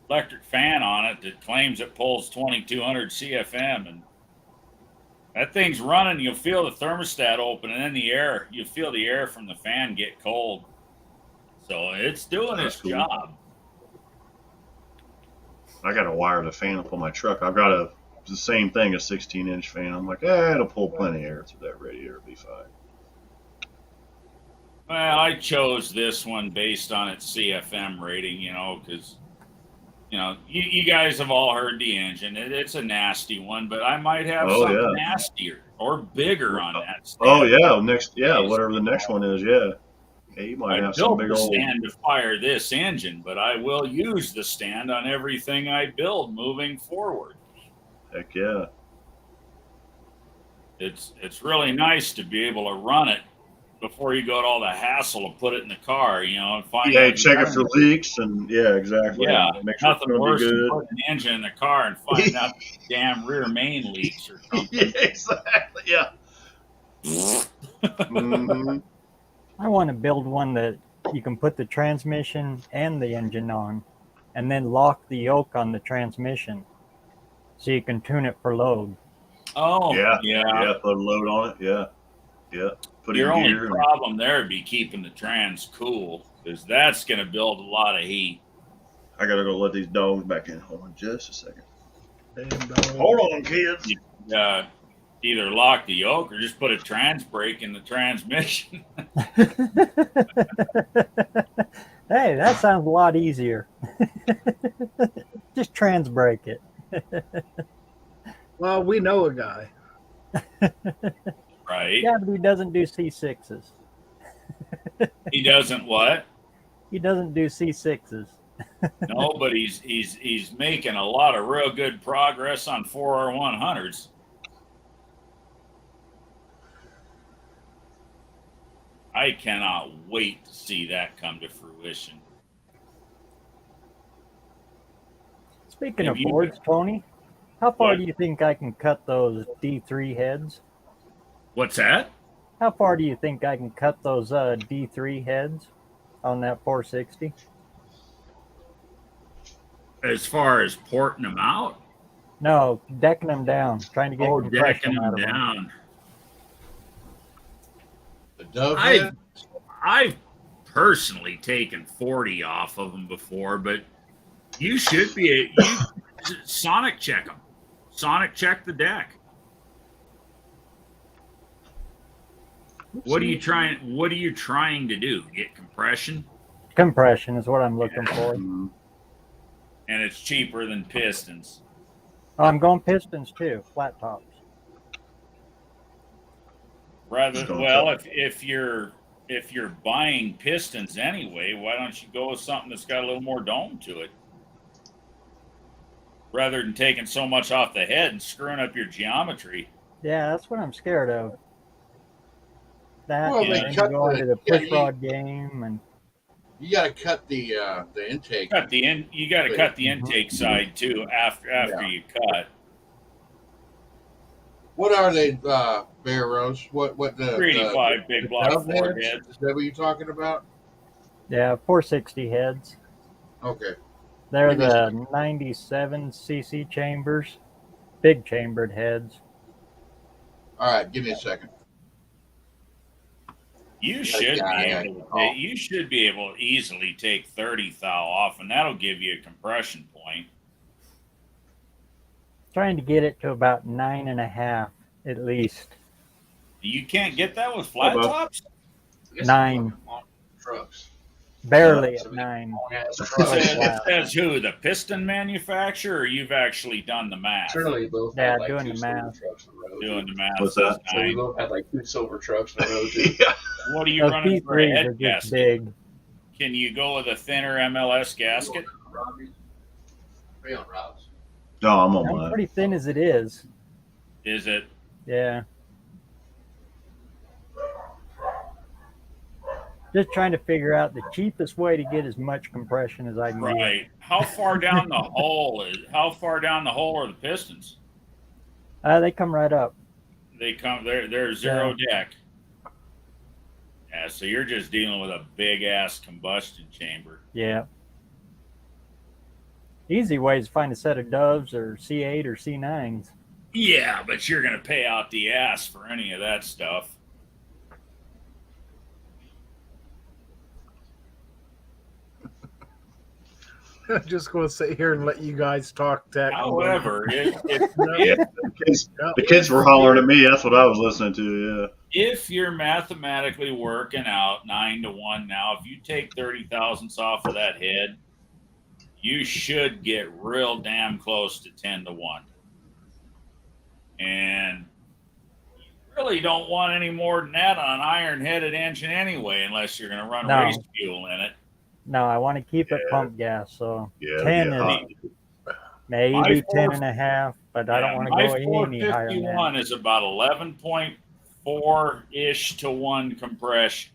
electric fan on it that claims it pulls 2200 CFM, and that thing's running. You'll feel the thermostat open, and then you'll feel the air from the fan get cold. So it's doing That's its cool. job. I got to wire the fan up on my truck. I've got the same thing, a 16-inch fan. I'm like, it'll pull plenty of air through that radiator. It'll be fine. Well, I chose this one based on its CFM rating, you know, because, you know, you guys have all heard the engine. It's a nasty one, but I might have Oh, something yeah. nastier or bigger on that stand. Oh yeah, whatever the next one is, yeah. Yeah, you might I have some built big the old. stand to fire this engine, but I will use the stand on everything I build moving forward. Heck yeah. It's really nice to be able to run it before you go to all the hassle of put it in the car, you know, and find Yeah, out you check it for environment. leaks and yeah, exactly. Yeah, Make sure it's nothing gonna worse be than good. putting an engine in the car and finding out the damn rear main leaks or something. Yeah, exactly. Yeah. hmm I want to build one that you can put the transmission and the engine on, and then lock the yoke on the transmission, so you can tune it for load. Oh, Yeah. yeah. Yeah. Put a load on it. Yeah. Yeah. Put it Your in only gear. problem there would be keeping the trans cool, because that's going to build a lot of heat. I gotta go let these dogs back in. Hold on just a second. Hold on, kids. Either lock the yoke or just put a trans brake in the transmission. Hey, that sounds a lot easier. Just trans brake it. Well, we know a guy. Right? Yeah, but he doesn't do C6s. He doesn't what? He doesn't do C6s. No, but he's making a lot of real good progress on 4R100s. I cannot wait to see that come to fruition. Speaking Have of you- boards, Tony, how far What? do you think I can cut those D3 heads? What's that? How far do you think I can cut those D3 heads on that 460? As far as porting them out? No, decking them down, trying to get Oh, compression decking out them of them. down. The dove head? I've personally taken 40 off of them before, but you should be sonic check them. Sonic check the deck. What are you trying to do? Get compression? Compression is what I'm looking for. Mhm. And it's cheaper than pistons. Oh, I'm going pistons too, flat tops. Rather, Just gonna well, tell- if you're buying pistons anyway, why don't you go with something that's got a little more dome to it? Rather than taking so much off the head and screwing up your geometry. Yeah, that's what I'm scared of. That, Well, and they then cut you go the- into the yeah, push you- rod game, and You got to cut the intake. You got to cut the intake side too after you cut. What are they, Bear Rose? What the 385 big block dove Ford heads? heads. Is that what you're talking about? yeah, 460 heads. Okay. They're Give me a the 97 cc chambers, big chambered heads. All right, give me a second. You should be able to easily take 30 thou off, and that'll give you a compression point. Trying to get it to about 9.5 at least. You can't get that with flat Well, tops. 9, Trucks. barely at 9. It Really says, flat. it says who, the piston manufacturer, or you've actually done the math? Certainly both Yeah, had like doing two the silver math. trucks in a row. Doing the math. What's says that? So we 9. both had like 2 silver trucks in a row too. Yeah. What are you Those running for a P3s are head just gasket? big. Can you go with a thinner MLS gasket? Three on Rob's. No, I'm on I'm mine. pretty thin as it is. Is it? Yeah. Just trying to figure out the cheapest way to get as much compression as I can get. Right. How far down the hole are the pistons? They come right up. They're zero deck. Yeah, so you're just dealing with a big ass combustion chamber. Yeah. Easy way is to find a set of Doves or C8 or C9s. Yeah, but you're gonna pay out the ass for any of that stuff. I'm just going to sit here and let you guys talk tech. However, Yeah, the kids were hollering at me. That's what I was listening to. if you're mathematically working out 9-to-1 now, if you take 30 thousandths off of that head, you should get real damn close to 10-to-1. And you really don't want any more than that on an iron-headed engine anyway, unless you're going to run No. race fuel in it. No, I want to keep it Yeah. pump gas, so Yeah. 10 yeah. is maybe My 10.5, but I don't want to My go any higher than that. 451 is about 11.4-ish to 1 compression.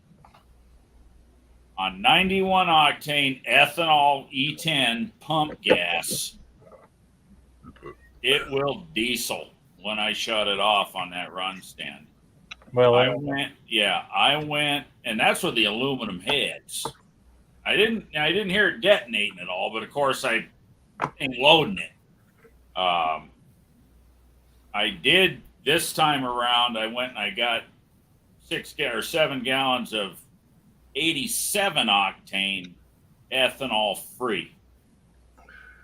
On 91 octane ethanol E10 pump gas, it will diesel when I shut it off on that run stand. Well, I went, and that's with the aluminum heads. I didn't hear it detonating at all, but of course I ain't loading it. I did this time around. I went and I got 7 gallons of 87 octane ethanol free,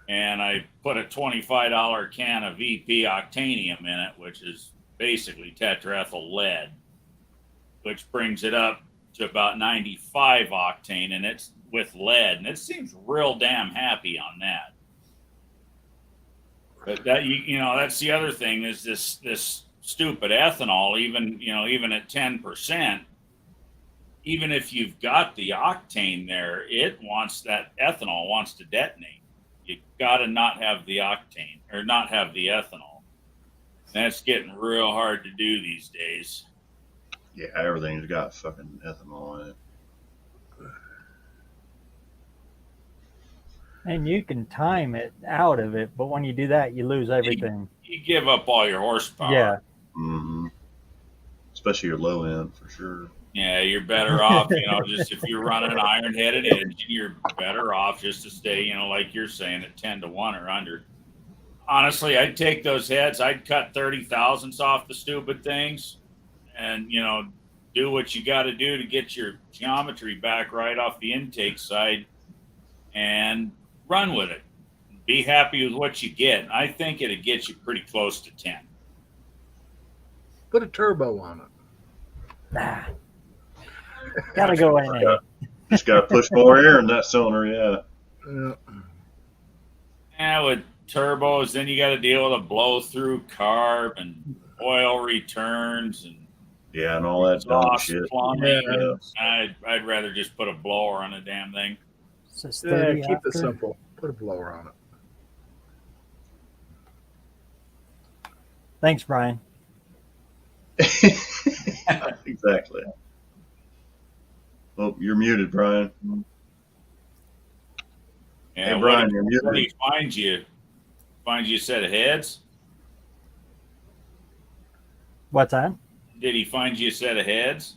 and I put a $25 can of VP octanium in it, which is basically tetraethyl lead, which brings it up to about 95 octane, and it's with lead, and it seems real damn happy on that. But that that's the other thing is this stupid ethanol. Even at 10%, even if you've got the octane there, that ethanol wants to detonate. You got to not have the octane or not have the ethanol. That's getting real hard to do these days. Yeah, everything's got fucking ethanol in it. and you can time it out of it, but when you do that, you lose everything. You give up all your horsepower. Yeah. Mm-hmm. Especially your low end for sure. Yeah, you're better off, just if you're running an iron-headed engine, you're better off just to stay, like you're saying, at 10-to-1 or under. Honestly, I'd take those heads. I'd cut 30 thousandths off the stupid things and, do what you got to do to get your geometry back right off the intake side and run with it. Be happy with what you get. I think it'd get you pretty close to 10. Put a turbo on it. Nah. Gotta go in there. Just got to push more air in that cylinder. Yeah. Yeah. And with turbos. Then you got to deal with a blow through carb and oil returns and Yeah, and all that dumb exhaust shit. plumbing. Yeah. I'd rather just put a blower on the damn thing. It's just Yeah, 30 keep it after. simple. Put a blower on it. Thanks, Brian. Exactly. Oh, you're muted, Brian. Yeah, Hey, Brian, what you're if muted. he finds you? Finds you a set of heads? What's that? Did he find you a set of heads?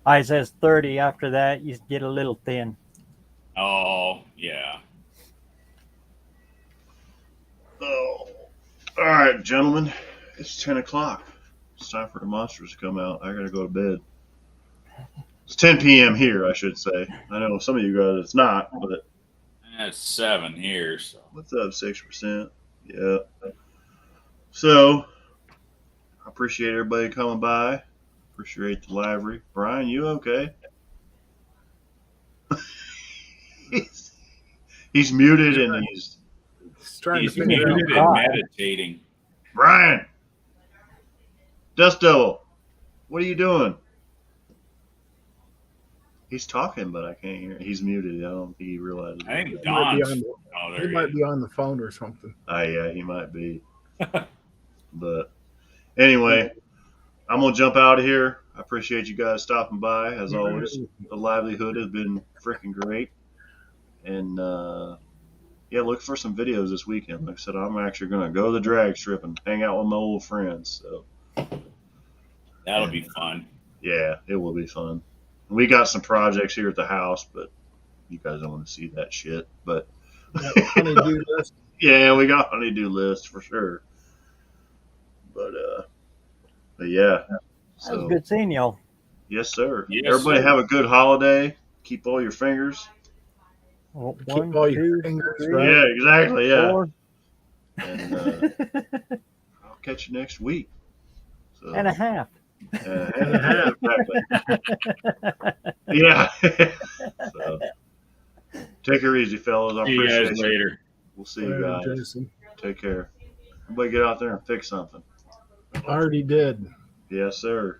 I says 30 after that. You get a little thin. Oh, yeah. Oh, all right, gentlemen. It's 10 o'clock. It's time for the monsters to come out. I gotta go to bed. It's 10 p.m. here, I should say. I know some of you guys it's not, but That's 7 here. So what's up, 6%? Yeah. So, I appreciate everybody coming by. Appreciate the library. Brian, you okay? he's muted and he's He's trying he's to figure out. muted and meditating. Brian. Dust Devil, what are you doing? He's talking, but I can't hear. He's muted. I don't think he realizes. I think He might be Don's. on Oh, the, there he might is. be on the phone or something. Yeah, he might be. But anyway, I'm gonna jump out of here. I appreciate you guys stopping by as always. The livelihood has been freaking great, and yeah, look for some videos this weekend. Like I said, I'm actually gonna go to the drag strip and hang out with my old friends. So That'll be fun. yeah, it will be fun. We got some projects here at the house, but you guys don't want to see that shit. But Honeydew list. yeah, we got honeydew list for sure. But yeah. That So was good seeing y'all. yes, sir. Yes, Everybody sir. have a good holiday. Keep all your fingers. Well, Keep one, all your two, fingers three, right. Yeah, exactly. Yeah. 4, And I'll catch you next week. So, and a half. and a half. Exactly. Yeah. So, take her easy, fellas. I See you guys appreciate you. later. We'll see you guys. Jason. Take care. Everybody get out there and fix something. Already did. Yes, sir.